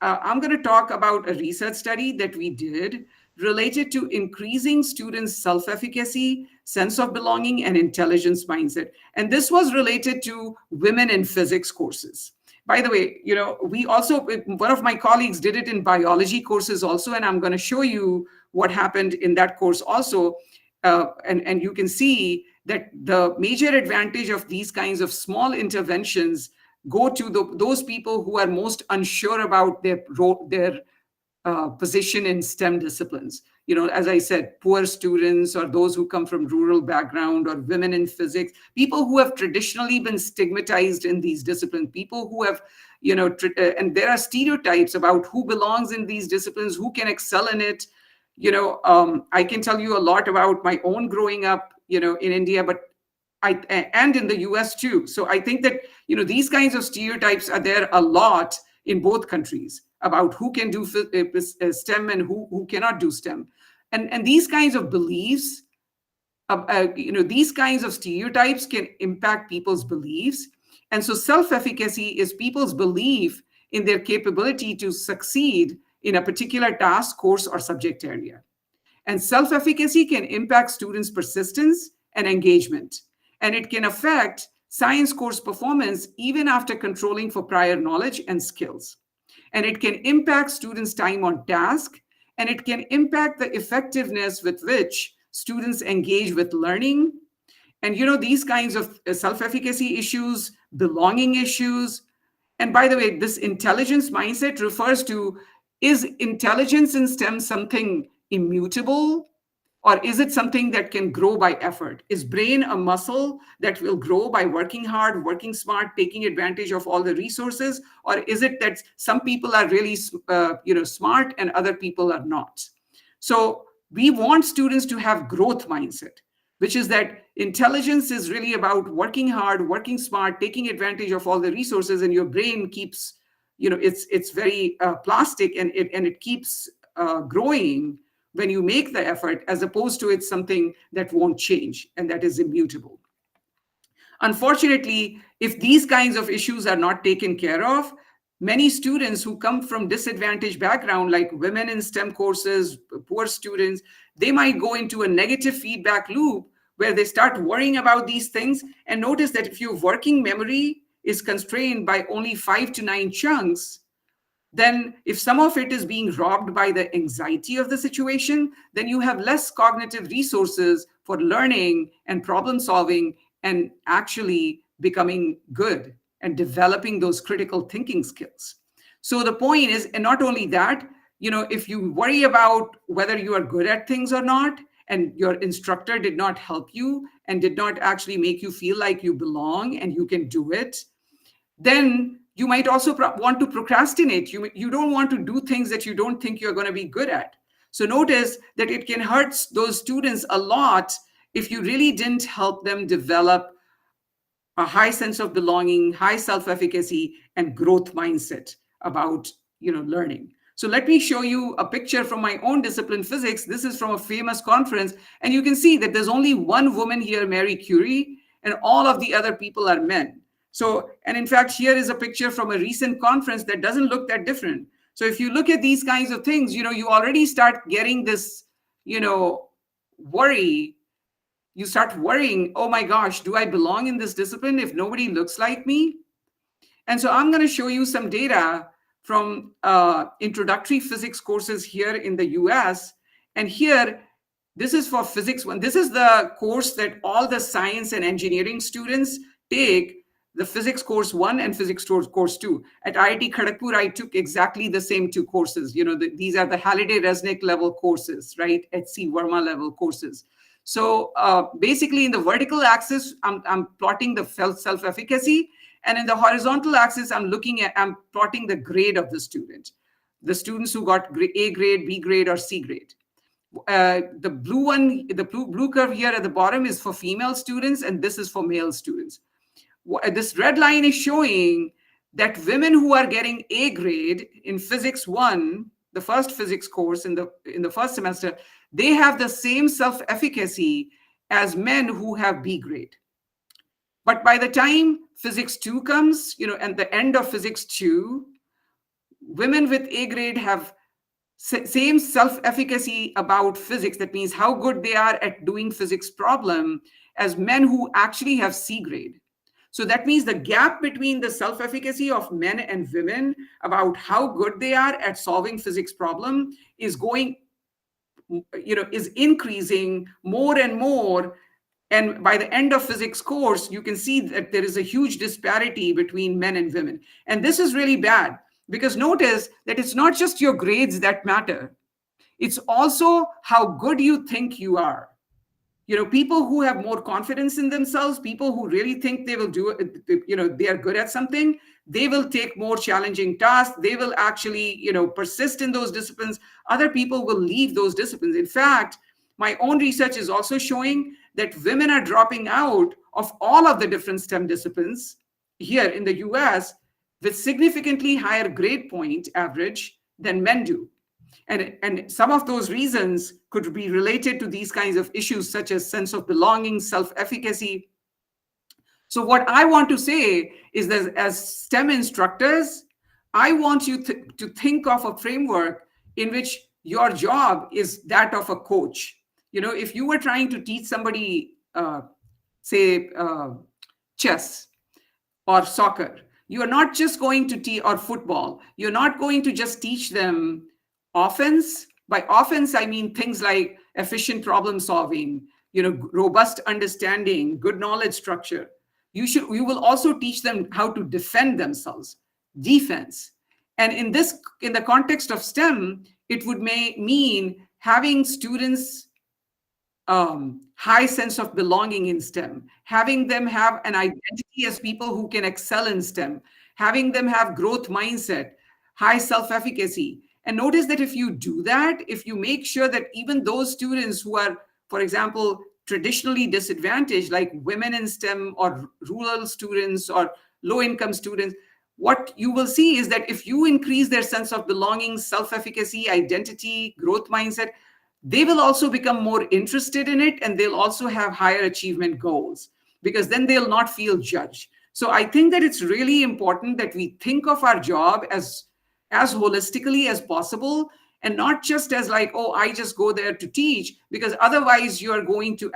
Speaker 1: I'm going to talk about a research study that we did related to increasing students' self efficacy, sense of belonging, and intelligence mindset. And this was related to women in physics courses. By the way, we also, one of my colleagues did it in biology courses also, and I'm going to show you what happened in that course also. And you can see that the major advantage of these kinds of small interventions go to those people who are most unsure about their position in STEM disciplines. As I said, poor students or those who come from rural background or women in physics, people who have traditionally been stigmatized in these disciplines, people who have, and there are stereotypes about who belongs in these disciplines, who can excel in it. I can tell you a lot about my own growing up, in India, but and in the US too. So I think that these kinds of stereotypes are there a lot in both countries about who can do STEM and who cannot do STEM, and these kinds of beliefs, these kinds of stereotypes can impact people's beliefs, and so self-efficacy is people's belief in their capability to succeed in a particular task, course, or subject area. And self efficacy can impact students' persistence and engagement. And it can affect science course performance even after controlling for prior knowledge and skills. And it can impact students' time on task. And it can impact the effectiveness with which students engage with learning. And these kinds of self efficacy issues, belonging issues. And by the way, this intelligence mindset refers to, is intelligence in STEM something immutable, or is it something that can grow by effort? Is brain a muscle that will grow by working hard, working smart, taking advantage of all the resources? Or is it that some people are really smart and other people are not? So we want students to have growth mindset, which is that intelligence is really about working hard, working smart, taking advantage of all the resources, and your brain keeps, it's very plastic, and it keeps growing when you make the effort, as opposed to it's something that won't change and that is immutable. Unfortunately, if these kinds of issues are not taken care of, many students who come from disadvantaged background, like women in STEM courses, poor students, they might go into a negative feedback loop where they start worrying about these things. And notice that if your working memory is constrained by only 5 to 9 chunks, then if some of it is being robbed by the anxiety of the situation, then you have less cognitive resources for learning and problem solving and actually becoming good and developing those critical thinking skills. So the point is, and not only that, if you worry about whether you are good at things or not, and your instructor did not help you and did not actually make you feel like you belong and you can do it, then you might also want to procrastinate. You don't want to do things that you don't think you're going to be good at. So notice that it can hurt those students a lot if you really didn't help them develop a high sense of belonging, high self-efficacy, and growth mindset about learning. So let me show you a picture from my own discipline, physics. This is from a famous conference, and you can see that there's only one woman here, Mary Curie, and all of the other people are men. So, and in fact, here is a picture from a recent conference that doesn't look that different. So if you look at these kinds of things, you already start getting this, worry. You start worrying, oh my gosh, do I belong in this discipline if nobody looks like me? And so I'm going to show you some data from introductory physics courses here in the US. And here, this is for physics 1. This is the course that all the science and engineering students take, the physics course 1 and physics course 2. At IIT Kharagpur, I took exactly the same 2 courses. These are the Halliday-Resnick level courses, right? HC Verma level courses. So basically in the vertical axis, I'm plotting the self-efficacy. And in the horizontal axis, I'm plotting the grade of the students who got A grade, B grade, or C grade. The blue one, the blue curve here at the bottom is for female students, and this is for male students. This red line is showing that women who are getting A grade in physics 1, the first physics course in the first semester, they have the same self-efficacy as men who have B grade. But by the time physics 2 comes, and the end of physics 2, women with A grade have same self-efficacy about physics. That means how good they are at doing physics problem as men who actually have C grade. So that means the gap between the self-efficacy of men and women about how good they are at solving physics problem is is increasing more and more. And by the end of physics course, you can see that there is a huge disparity between men and women. And this is really bad, because notice that it's not just your grades that matter. It's also how good you think you are. People who have more confidence in themselves, people who really think they will do it, they are good at something, they will take more challenging tasks. They will actually, persist in those disciplines. Other people will leave those disciplines. In fact, my own research is also showing that women are dropping out of all of the different STEM disciplines here in the US with significantly higher grade point average than men do. And some of those reasons could be related to these kinds of issues, such as sense of belonging, self-efficacy. So what I want to say is that as STEM instructors, I want you to think of a framework in which your job is that of a coach. If you were trying to teach somebody, say, chess or soccer, you are not just going to teach, or football, you're not going to just teach them offense. By offense, I mean things like efficient problem solving, robust understanding, good knowledge structure. You will also teach them how to defend themselves, defense. And in the context of STEM, it would mean having students high sense of belonging in STEM, having them have an identity as people who can excel in STEM, having them have growth mindset, high self-efficacy. And notice that if you do that, if you make sure that even those students who are, for example, traditionally disadvantaged, like women in STEM or rural students or low-income students, what you will see is that if you increase their sense of belonging, self-efficacy, identity, growth mindset, they will also become more interested in it, and they'll also have higher achievement goals, because then they'll not feel judged. So I think that it's really important that we think of our job as holistically as possible, and not just as like, oh, I just go there to teach, because otherwise you are going to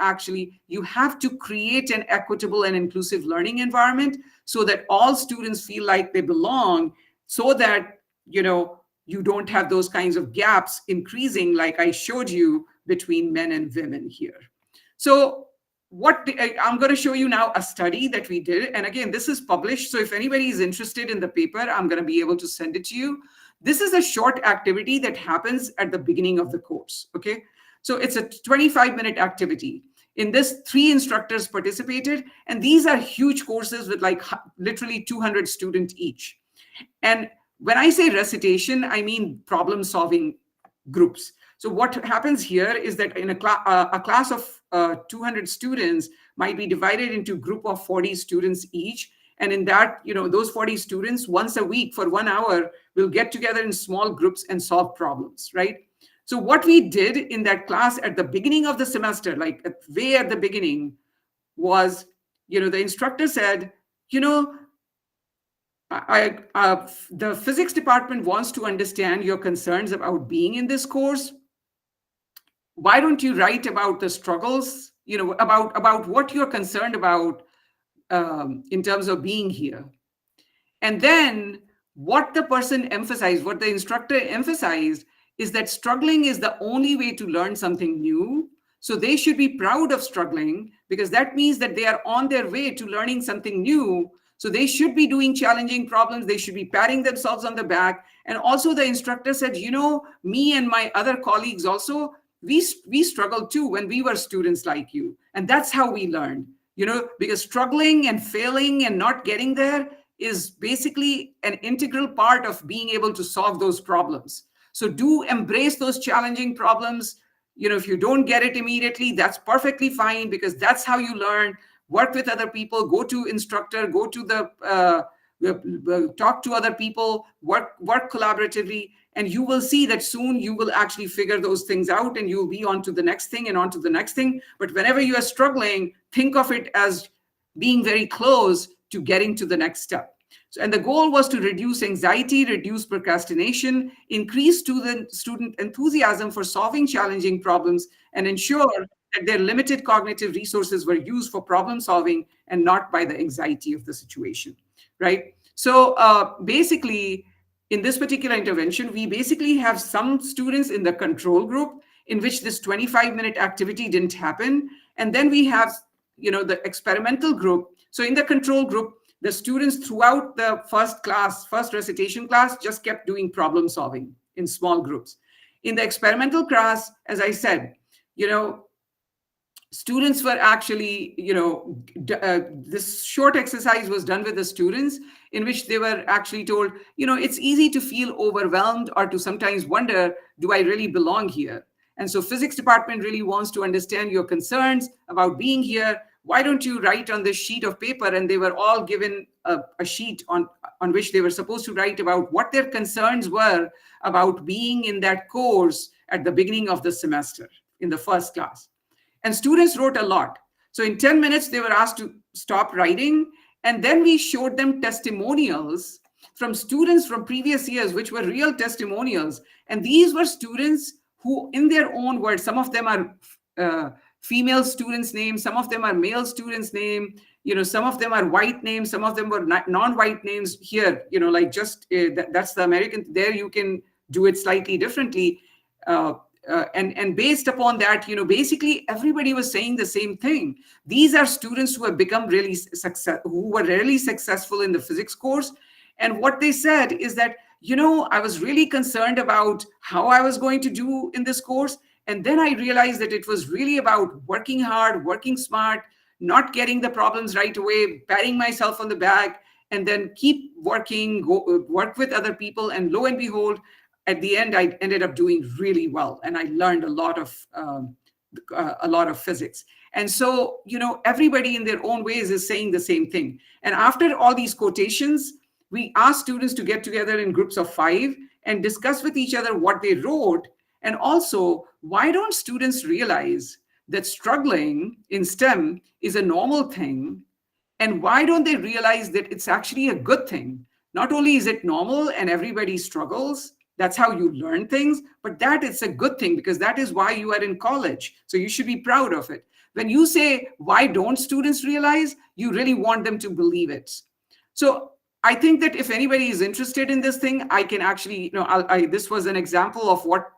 Speaker 1: you have to create an equitable and inclusive learning environment so that all students feel like they belong, so that, you don't have those kinds of gaps increasing, like I showed you, between men and women here. So I'm going to show you now a study that we did. And again, this is published. So if anybody is interested in the paper, I'm going to be able to send it to you. This is a short activity that happens at the beginning of the course. Okay. So it's a 25-minute activity. In this, 3 instructors participated. And these are huge courses with like literally 200 students each. And when I say recitation, I mean problem-solving groups. So what happens here is that in a class of 200 students might be divided into a group of 40 students each. And in that, those 40 students once a week for 1 hour will get together in small groups and solve problems, right? So what we did in that class at the beginning of the semester, like way at the beginning, was, the instructor said, the physics department wants to understand your concerns about being in this course. Why don't you write about the struggles, about what you're concerned about in terms of being here? And then what the instructor emphasized is that struggling is the only way to learn something new. So they should be proud of struggling, because that means that they are on their way to learning something new. So they should be doing challenging problems. They should be patting themselves on the back. And also the instructor said, me and my other colleagues also, we struggled too when we were students like you. And that's how we learned, because struggling and failing and not getting there is basically an integral part of being able to solve those problems. So do embrace those challenging problems. If you don't get it immediately, that's perfectly fine, because that's how you learn. Work with other people, go to instructor, go to talk to other people, work collaboratively. And you will see that soon you will actually figure those things out and you'll be on to the next thing and on to the next thing. But whenever you are struggling, think of it as being very close to getting to the next step. So, and the goal was to reduce anxiety, reduce procrastination, increase student enthusiasm for solving challenging problems, and ensure that their limited cognitive resources were used for problem solving and not by the anxiety of the situation, right? So basically, in this particular intervention, we basically have some students in the control group in which this 25-minute activity didn't happen. And then we have, the experimental group. So in the control group, the students throughout the first recitation class just kept doing problem solving in small groups. In the experimental class, as I said, students were actually, this short exercise was done with the students in which they were actually told, it's easy to feel overwhelmed or to sometimes wonder, do I really belong here? And so physics department really wants to understand your concerns about being here. Why don't you write on this sheet of paper? And they were all given a sheet on which they were supposed to write about what their concerns were about being in that course at the beginning of the semester in the first class. And students wrote a lot. So in 10 minutes, they were asked to stop writing. And then we showed them testimonials from students from previous years, which were real testimonials. And these were students who, in their own words, some of them are female students' names, some of them are male students' name, some of them are white names, some of them were non-white names here, that's the American, there you can do it slightly differently. And based upon that, basically everybody was saying the same thing. These are students who have become who were really successful in the physics course. And what they said is that, I was really concerned about how I was going to do in this course. And then I realized that it was really about working hard, working smart, not getting the problems right away, patting myself on the back, and then keep working, work with other people. And lo and behold, at the end, I ended up doing really well, and I learned a lot of physics. And so, everybody in their own ways is saying the same thing. And after all these quotations, we asked students to get together in groups of 5 and discuss with each other what they wrote. And also, why don't students realize that struggling in STEM is a normal thing? And why don't they realize that it's actually a good thing? Not only is it normal and everybody struggles, that's how you learn things, but that it's a good thing because that is why you are in college. So you should be proud of it. When you say, why don't students realize, you really want them to believe it. So I think that if anybody is interested in this thing, I can actually, this was an example of what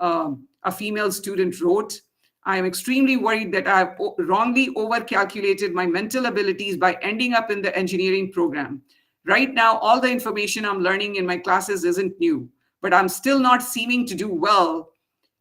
Speaker 1: a female student wrote. I am extremely worried that I have wrongly overcalculated my mental abilities by ending up in the engineering program. Right now, all the information I'm learning in my classes isn't new, but I'm still not seeming to do well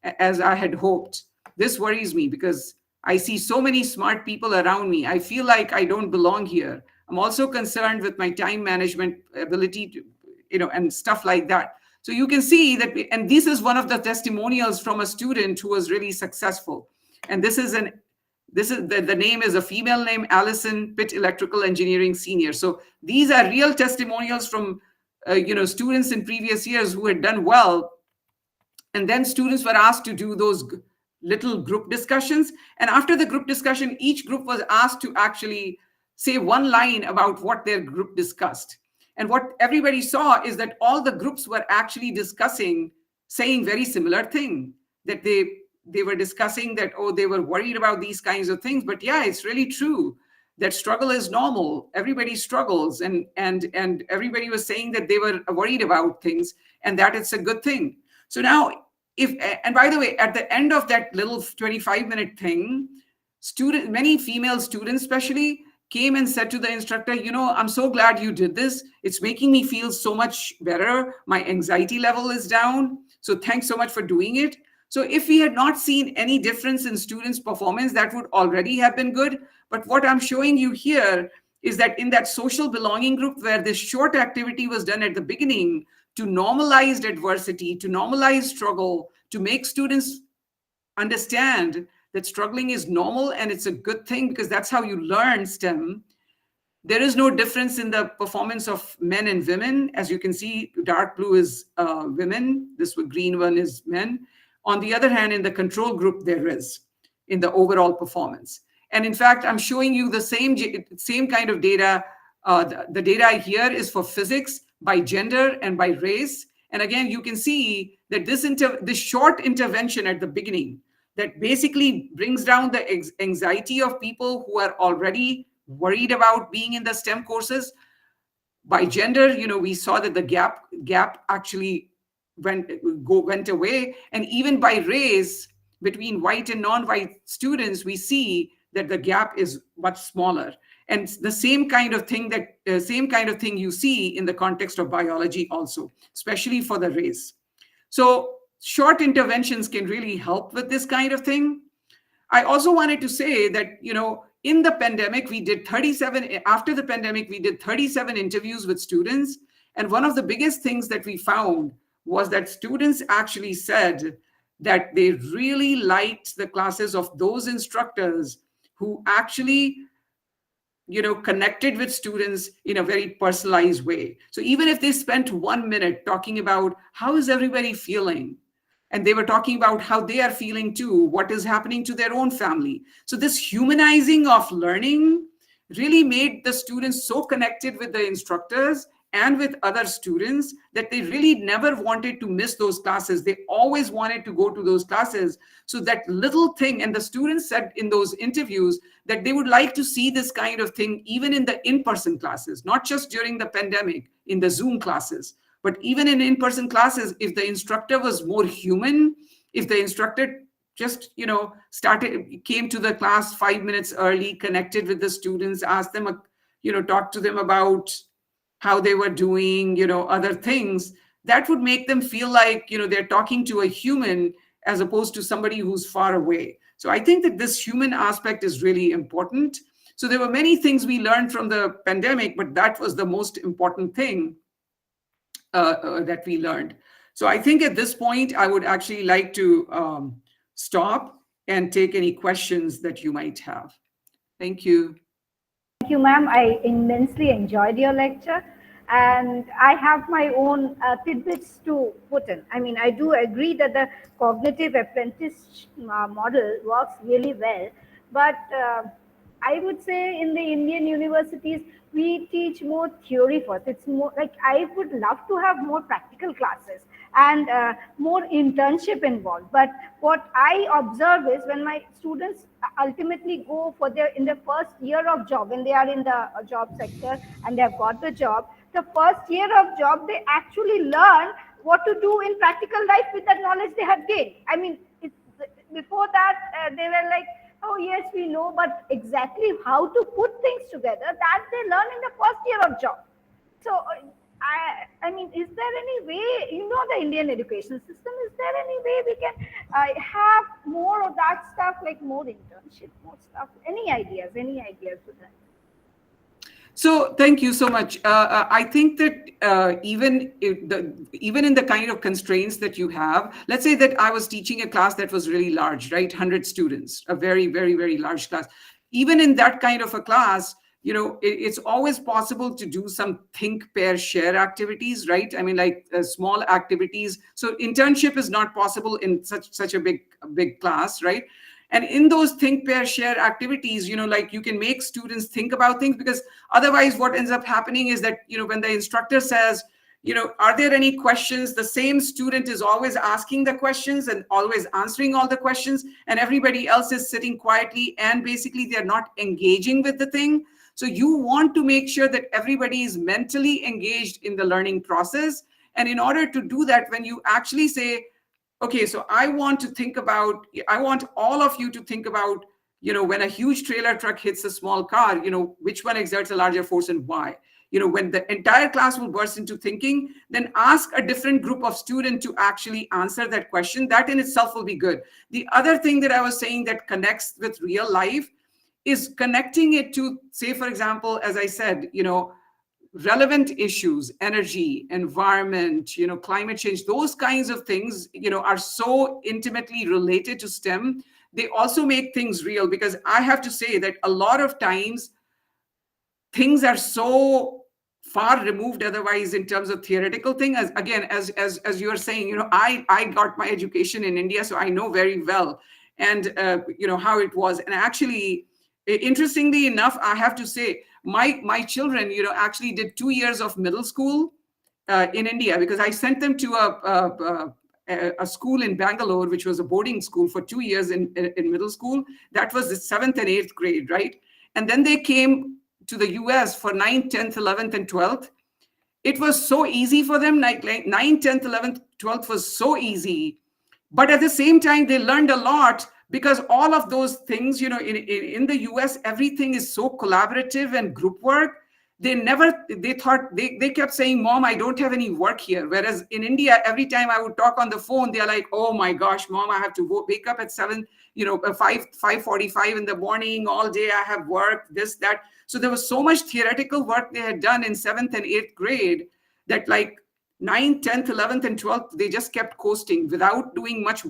Speaker 1: as I had hoped. This worries me because I see so many smart people around me. I feel like I don't belong here. I'm also concerned with my time management ability to, and stuff like that. So you can see that, and this is one of the testimonials from a student who was really successful. And the name is a female name, Allison Pitt, Electrical Engineering Senior. So these are real testimonials from, students in previous years who had done well. And then students were asked to do those little group discussions. And after the group discussion, each group was asked to actually say one line about what their group discussed. And what everybody saw is that all the groups were actually saying very similar thing, that they were discussing that, they were worried about these kinds of things. But yeah, it's really true that struggle is normal. Everybody struggles. And everybody was saying that they were worried about things and that it's a good thing. So now, and by the way, at the end of that little 25-minute thing, many female students especially came and said to the instructor, I'm so glad you did this. It's making me feel so much better. My anxiety level is down. So thanks so much for doing it. So if we had not seen any difference in students' performance, that would already have been good. But what I'm showing you here is that in that social belonging group where this short activity was done at the beginning to normalize adversity, to normalize struggle, to make students understand that struggling is normal and it's a good thing because that's how you learn STEM. There is no difference in the performance of men and women. As you can see, dark blue is women, this green one is men. On the other hand, in the control group, there is in the overall performance. And in fact, I'm showing you the same kind of data. The data here is for physics by gender and by race. And again, you can see that this short intervention at the beginning that basically brings down the anxiety of people who are already worried about being in the STEM courses. By gender, we saw that the gap actually went away, and even by race, between white and non-white students, we see that the gap is much smaller. And the same kind of thing you see in the context of biology also, especially for the race. So short interventions can really help with this kind of thing. I also wanted to say that, in the pandemic, after the pandemic, we did 37 interviews with students. And one of the biggest things that we found was that students actually said that they really liked the classes of those instructors who actually connected with students in a very personalized way. So even if they spent 1 minute talking about how is everybody feeling, and they were talking about how they are feeling too, what is happening to their own family. So this humanizing of learning really made the students so connected with the instructors and with other students that they really never wanted to miss those classes. They always wanted to go to those classes. So that little thing, and the students said in those interviews that they would like to see this kind of thing even in the in-person classes, not just during the pandemic in the Zoom classes, but even in in-person classes. If the instructor was more human, if the instructor just came to the class 5 minutes early, connected with the students, asked them talk to them about how they were doing, other things, that would make them feel like they're talking to a human as opposed to somebody who's far away. So I think that this human aspect is really important. So there were many things we learned from the pandemic, but that was the most important thing that we learned. So I think at this point, I would actually like to stop and take any questions that you might have. Thank you.
Speaker 4: Thank you, ma'am. I immensely enjoyed your lecture, and I have my own tidbits to put in. I mean, I do agree that the cognitive apprentice model works really well, but I would say in the Indian universities, we teach more theory first. It's more like I would love to have more practical classes and more internship involved. But what I observe is when my students ultimately go for in their first year of job, when they are in the job sector and they have got the job, the first year of job, they actually learn what to do in practical life with that knowledge they have gained. I mean, before that, they were like, oh yes, we know, but exactly how to put things together, that they learn in the first year of job. So I mean, is there any way, the Indian education system, is there any way we can have more of that stuff, like more internship, more stuff? Any ideas with that?
Speaker 1: So thank you so much. I think that even in the kind of constraints that you have, let's say that I was teaching a class that was really large, right? 100 students, a very, very, very large class. Even in that kind of a class, it's always possible to do some think, pair, share activities, right? I mean, like small activities. So internship is not possible in such a big class, right? And in those think, pair, share activities, like you can make students think about things, because otherwise what ends up happening is that, when the instructor says, are there any questions? The same student is always asking the questions and always answering all the questions, and everybody else is sitting quietly and basically they're not engaging with the thing. So you want to make sure that everybody is mentally engaged in the learning process. And in order to do that, when you actually say, okay, so I want all of you to think about, when a huge trailer truck hits a small car, which one exerts a larger force and why? When the entire class will burst into thinking, then ask a different group of students to actually answer that question. That in itself will be good. The other thing that I was saying that connects with real life is connecting it to, say, for example, as I said, relevant issues, energy, environment, climate change, those kinds of things, are so intimately related to STEM. They also make things real, because I have to say that a lot of times things are so far removed otherwise in terms of theoretical thing. As again, as you are saying, I got my education in India, so I know very well, and how it was. And actually, interestingly enough, I have to say, my children, actually did 2 years of middle school in India, because I sent them to a school in Bangalore, which was a boarding school for 2 years in middle school. That was the 7th and 8th grade, right? And then they came to the US for 9th, 10th, 11th, and 12th. It was so easy for them. Like 9th, 10th, 11th, 12th was so easy. But at the same time, they learned a lot, because all of those things, in the US, everything is so collaborative and group work. They kept saying, Mom, I don't have any work here. Whereas in India, every time I would talk on the phone, they're like, oh my gosh, Mom, I have to wake up at 5:45 in the morning all day. I have work, this, that. So there was so much theoretical work they had done in 7th and 8th grade that like 9th, 10th, 11th, and 12th, they just kept coasting without doing much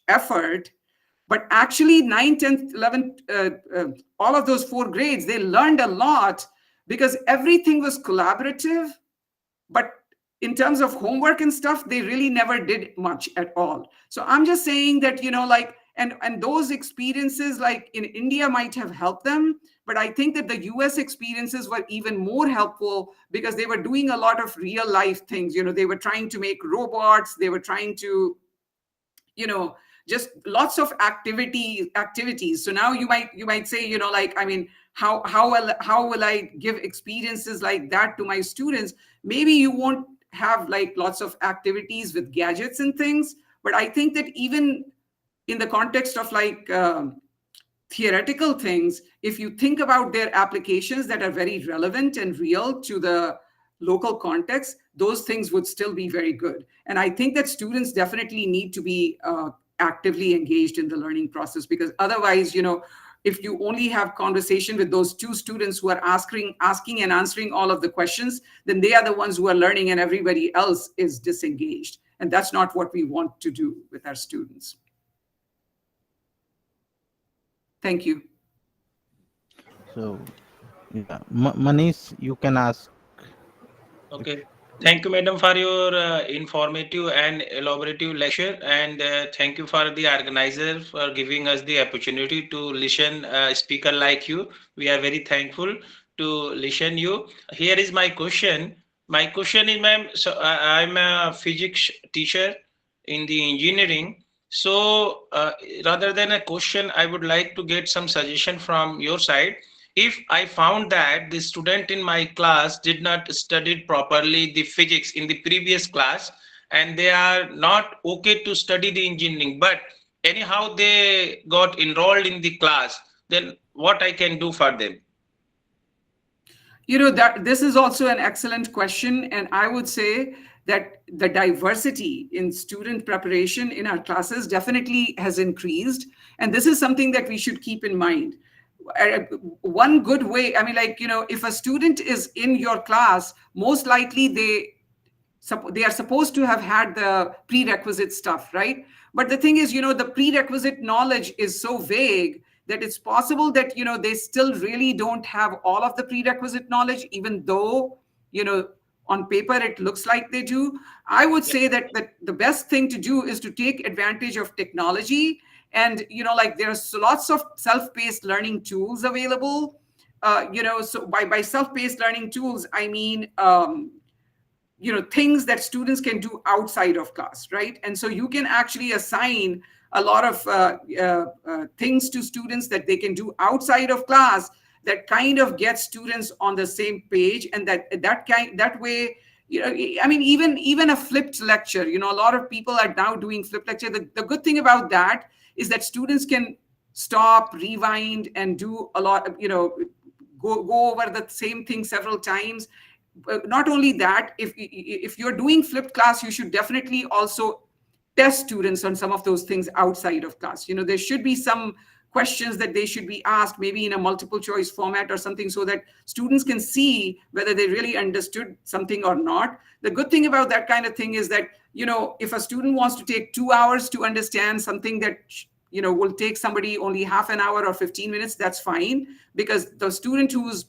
Speaker 1: effort. But actually 9th, 10th, 11th, all of those 4 grades, they learned a lot, because everything was collaborative. But in terms of homework and stuff, they really never did much at all. So I'm just saying that, and those experiences like in India might have helped them, but I think that the US experiences were even more helpful, because they were doing a lot of real life things. They were trying to make robots, they were trying to, just lots of activities. So now you might say, how will I give experiences like that to my students? Maybe you won't have like lots of activities with gadgets and things, but I think that even in the context of like theoretical things, if you think about their applications that are very relevant and real to the local context, those things would still be very good. And I think that students definitely need to be actively engaged in the learning process, because otherwise, if you only have conversation with those 2 students who are asking and answering all of the questions, then they are the ones who are learning and everybody else is disengaged. And that's not what we want to do with our students. Thank you.
Speaker 3: So, yeah, Manish, you can ask.
Speaker 5: Okay. Thank you, madam, for your informative and elaborative lecture. And thank you for the organizer for giving us the opportunity to listen a speaker like you. We are very thankful to listen you. Here is my question. My question is, ma'am, so I'm a physics teacher in the engineering. So rather than a question, I would like to get some suggestion from your side. If I found that the student in my class did not study properly the physics in the previous class, and they are not okay to study the engineering, but anyhow they got enrolled in the class, then what I can do for them?
Speaker 1: That this is also an excellent question. And I would say that the diversity in student preparation in our classes definitely has increased. And this is something that we should keep in mind. One good way, if a student is in your class, most likely they are supposed to have had the prerequisite stuff, right? But the thing is, the prerequisite knowledge is so vague that it's possible that, they still really don't have all of the prerequisite knowledge, even though, on paper it looks like they do. I would say that the best thing to do is to take advantage of technology. And, there's lots of self-paced learning tools available. So by self-paced learning tools, I mean, things that students can do outside of class, right? And so you can actually assign a lot of things to students that they can do outside of class that kind of get students on the same page. And that way, even a flipped lecture, a lot of people are now doing flipped lecture. The good thing about that is that students can stop, rewind, and do a lot of, go over the same thing several times. Not only that, if you're doing flipped class, you should definitely also test students on some of those things outside of class. There should be some questions that they should be asked, maybe in a multiple choice format or something, so that students can see whether they really understood something or not. The good thing about that kind of thing is that, if a student wants to take 2 hours to understand something that, will take somebody only half an hour or 15 minutes, that's fine. Because the student who's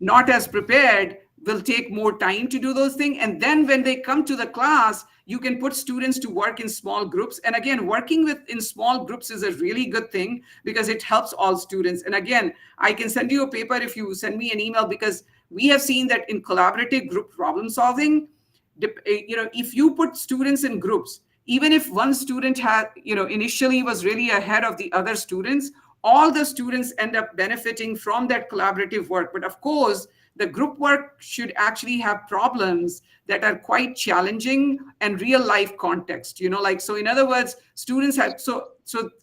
Speaker 1: not as prepared, will take more time to do those things. And then when they come to the class, you can put students to work in small groups. And again, working in small groups is a really good thing because it helps all students. And again, I can send you a paper if you send me an email, because we have seen that in collaborative group problem solving, if you put students in groups, even if one student had, initially was really ahead of the other students, all the students end up benefiting from that collaborative work. But of course, the group work should actually have problems that are quite challenging and real life context, so in other words, students have, so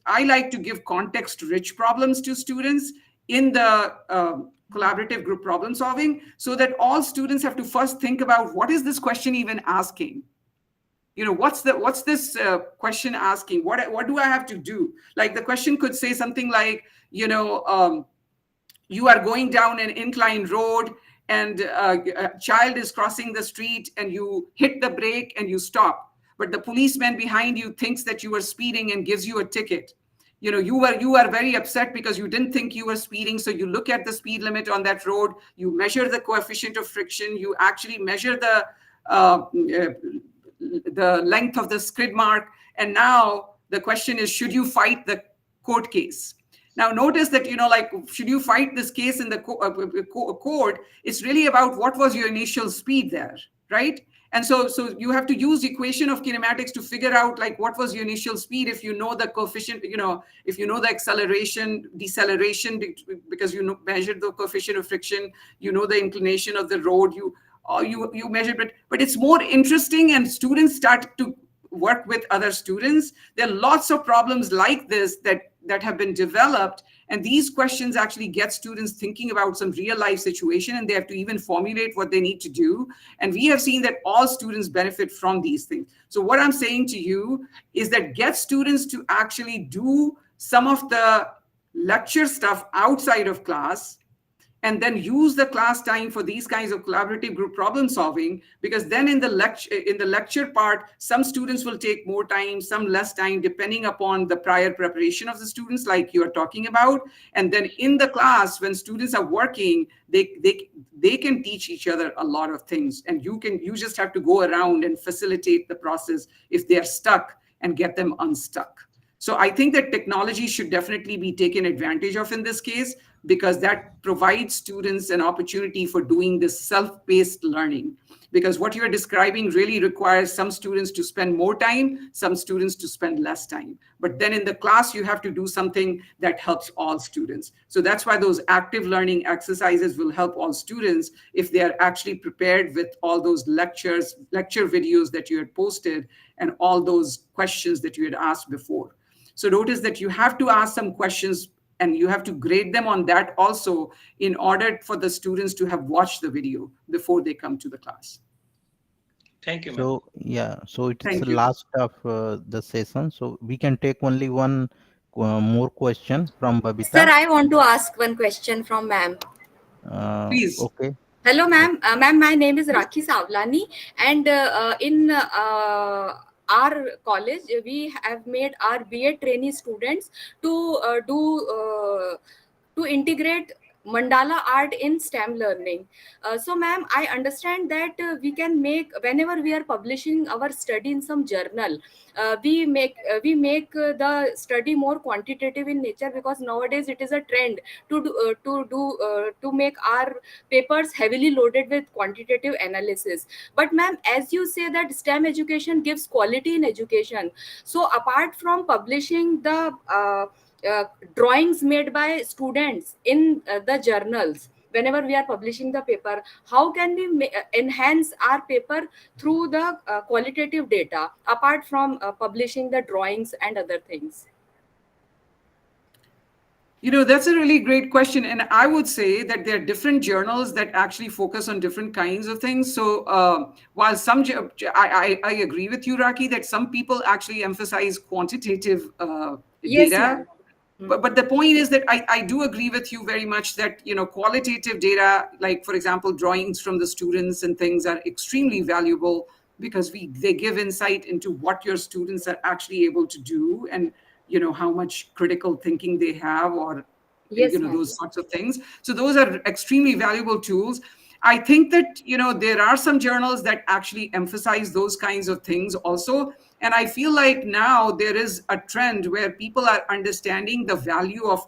Speaker 1: I like to give context rich problems to students in the collaborative group problem solving, so that all students have to first think about, what is this question even asking? What's this question asking? What do I have to do? Like the question could say something like, you are going down an inclined road and a child is crossing the street and you hit the brake and you stop. But the policeman behind you thinks that you are speeding and gives you a ticket. You are very upset because you didn't think you were speeding. So you look at the speed limit on that road, you measure the coefficient of friction, you actually measure the length of the skid mark. And now the question is, should you fight the court case? Now, notice that, should you fight this case in the court? It's really about what was your initial speed there, right? And so you have to use equation of kinematics to figure out, what was your initial speed if you know the coefficient, if you know the acceleration, deceleration, because you measured the coefficient of friction, the inclination of the road, you measured it. But it's more interesting, and students start to work with other students. There are lots of problems like this that have been developed, and these questions actually get students thinking about some real life situation, and they have to even formulate what they need to do. And we have seen that all students benefit from these things. So what I'm saying to you is that get students to actually do some of the lecture stuff outside of class, and then use the class time for these kinds of collaborative group problem solving, because then in the lecture part, some students will take more time, some less time, depending upon the prior preparation of the students, like you're talking about. And then in the class, when students are working, they can teach each other a lot of things, and you just have to go around and facilitate the process if they're stuck and get them unstuck. So I think that technology should definitely be taken advantage of in this case, because that provides students an opportunity for doing this self-paced learning. Because what you're describing really requires some students to spend more time, some students to spend less time. But then in the class, you have to do something that helps all students. So that's why those active learning exercises will help all students if they are actually prepared with all those lecture videos that you had posted and all those questions that you had asked before. So notice that you have to ask some questions, and you have to grade them on that also, in order for the students to have watched the video before they come to the class.
Speaker 5: Thank you, ma'am.
Speaker 3: So yeah, so it's
Speaker 1: Thank
Speaker 3: the
Speaker 1: you.
Speaker 3: last of the session. So we can take only one more question from
Speaker 6: Sir,
Speaker 3: Babita.
Speaker 6: I want to ask one question from ma'am.
Speaker 1: Please.
Speaker 3: Okay.
Speaker 6: Hello, ma'am. Ma'am, my name is Rakhi Savlani, and in our college, we have made our BA trainee students to integrate mandala art in STEM learning. So, ma'am, I understand that we can make, whenever we are publishing our study in some journal, we make the study more quantitative in nature, because nowadays it is a trend to make our papers heavily loaded with quantitative analysis. But ma'am, as you say that STEM education gives quality in education, so apart from publishing the drawings made by students in the journals, whenever we are publishing the paper, how can we enhance our paper through the qualitative data apart from publishing the drawings and other things?
Speaker 1: That's a really great question. And I would say that there are different journals that actually focus on different kinds of things. So while I agree with you, Raki, that some people actually emphasize quantitative
Speaker 6: Yes,
Speaker 1: data.
Speaker 6: ma'am.
Speaker 1: But the point is that I do agree with you very much that, qualitative data, like, for example, drawings from the students and things, are extremely valuable, because they give insight into what your students are actually able to do, and how much critical thinking they have, or
Speaker 6: Yes, ma'am.
Speaker 1: those sorts of things. So those are extremely valuable tools. I think that, there are some journals that actually emphasize those kinds of things also. And I feel like now there is a trend where people are understanding the value of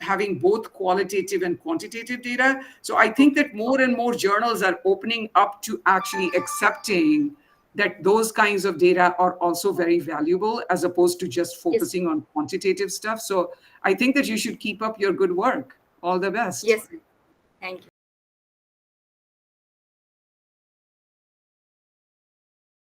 Speaker 1: having both qualitative and quantitative data. So I think that more and more journals are opening up to actually accepting that those kinds of data are also very valuable as opposed to just focusing on quantitative stuff. So I think that you should keep up your good work. All the best.
Speaker 6: Yes, ma'am. Thank you.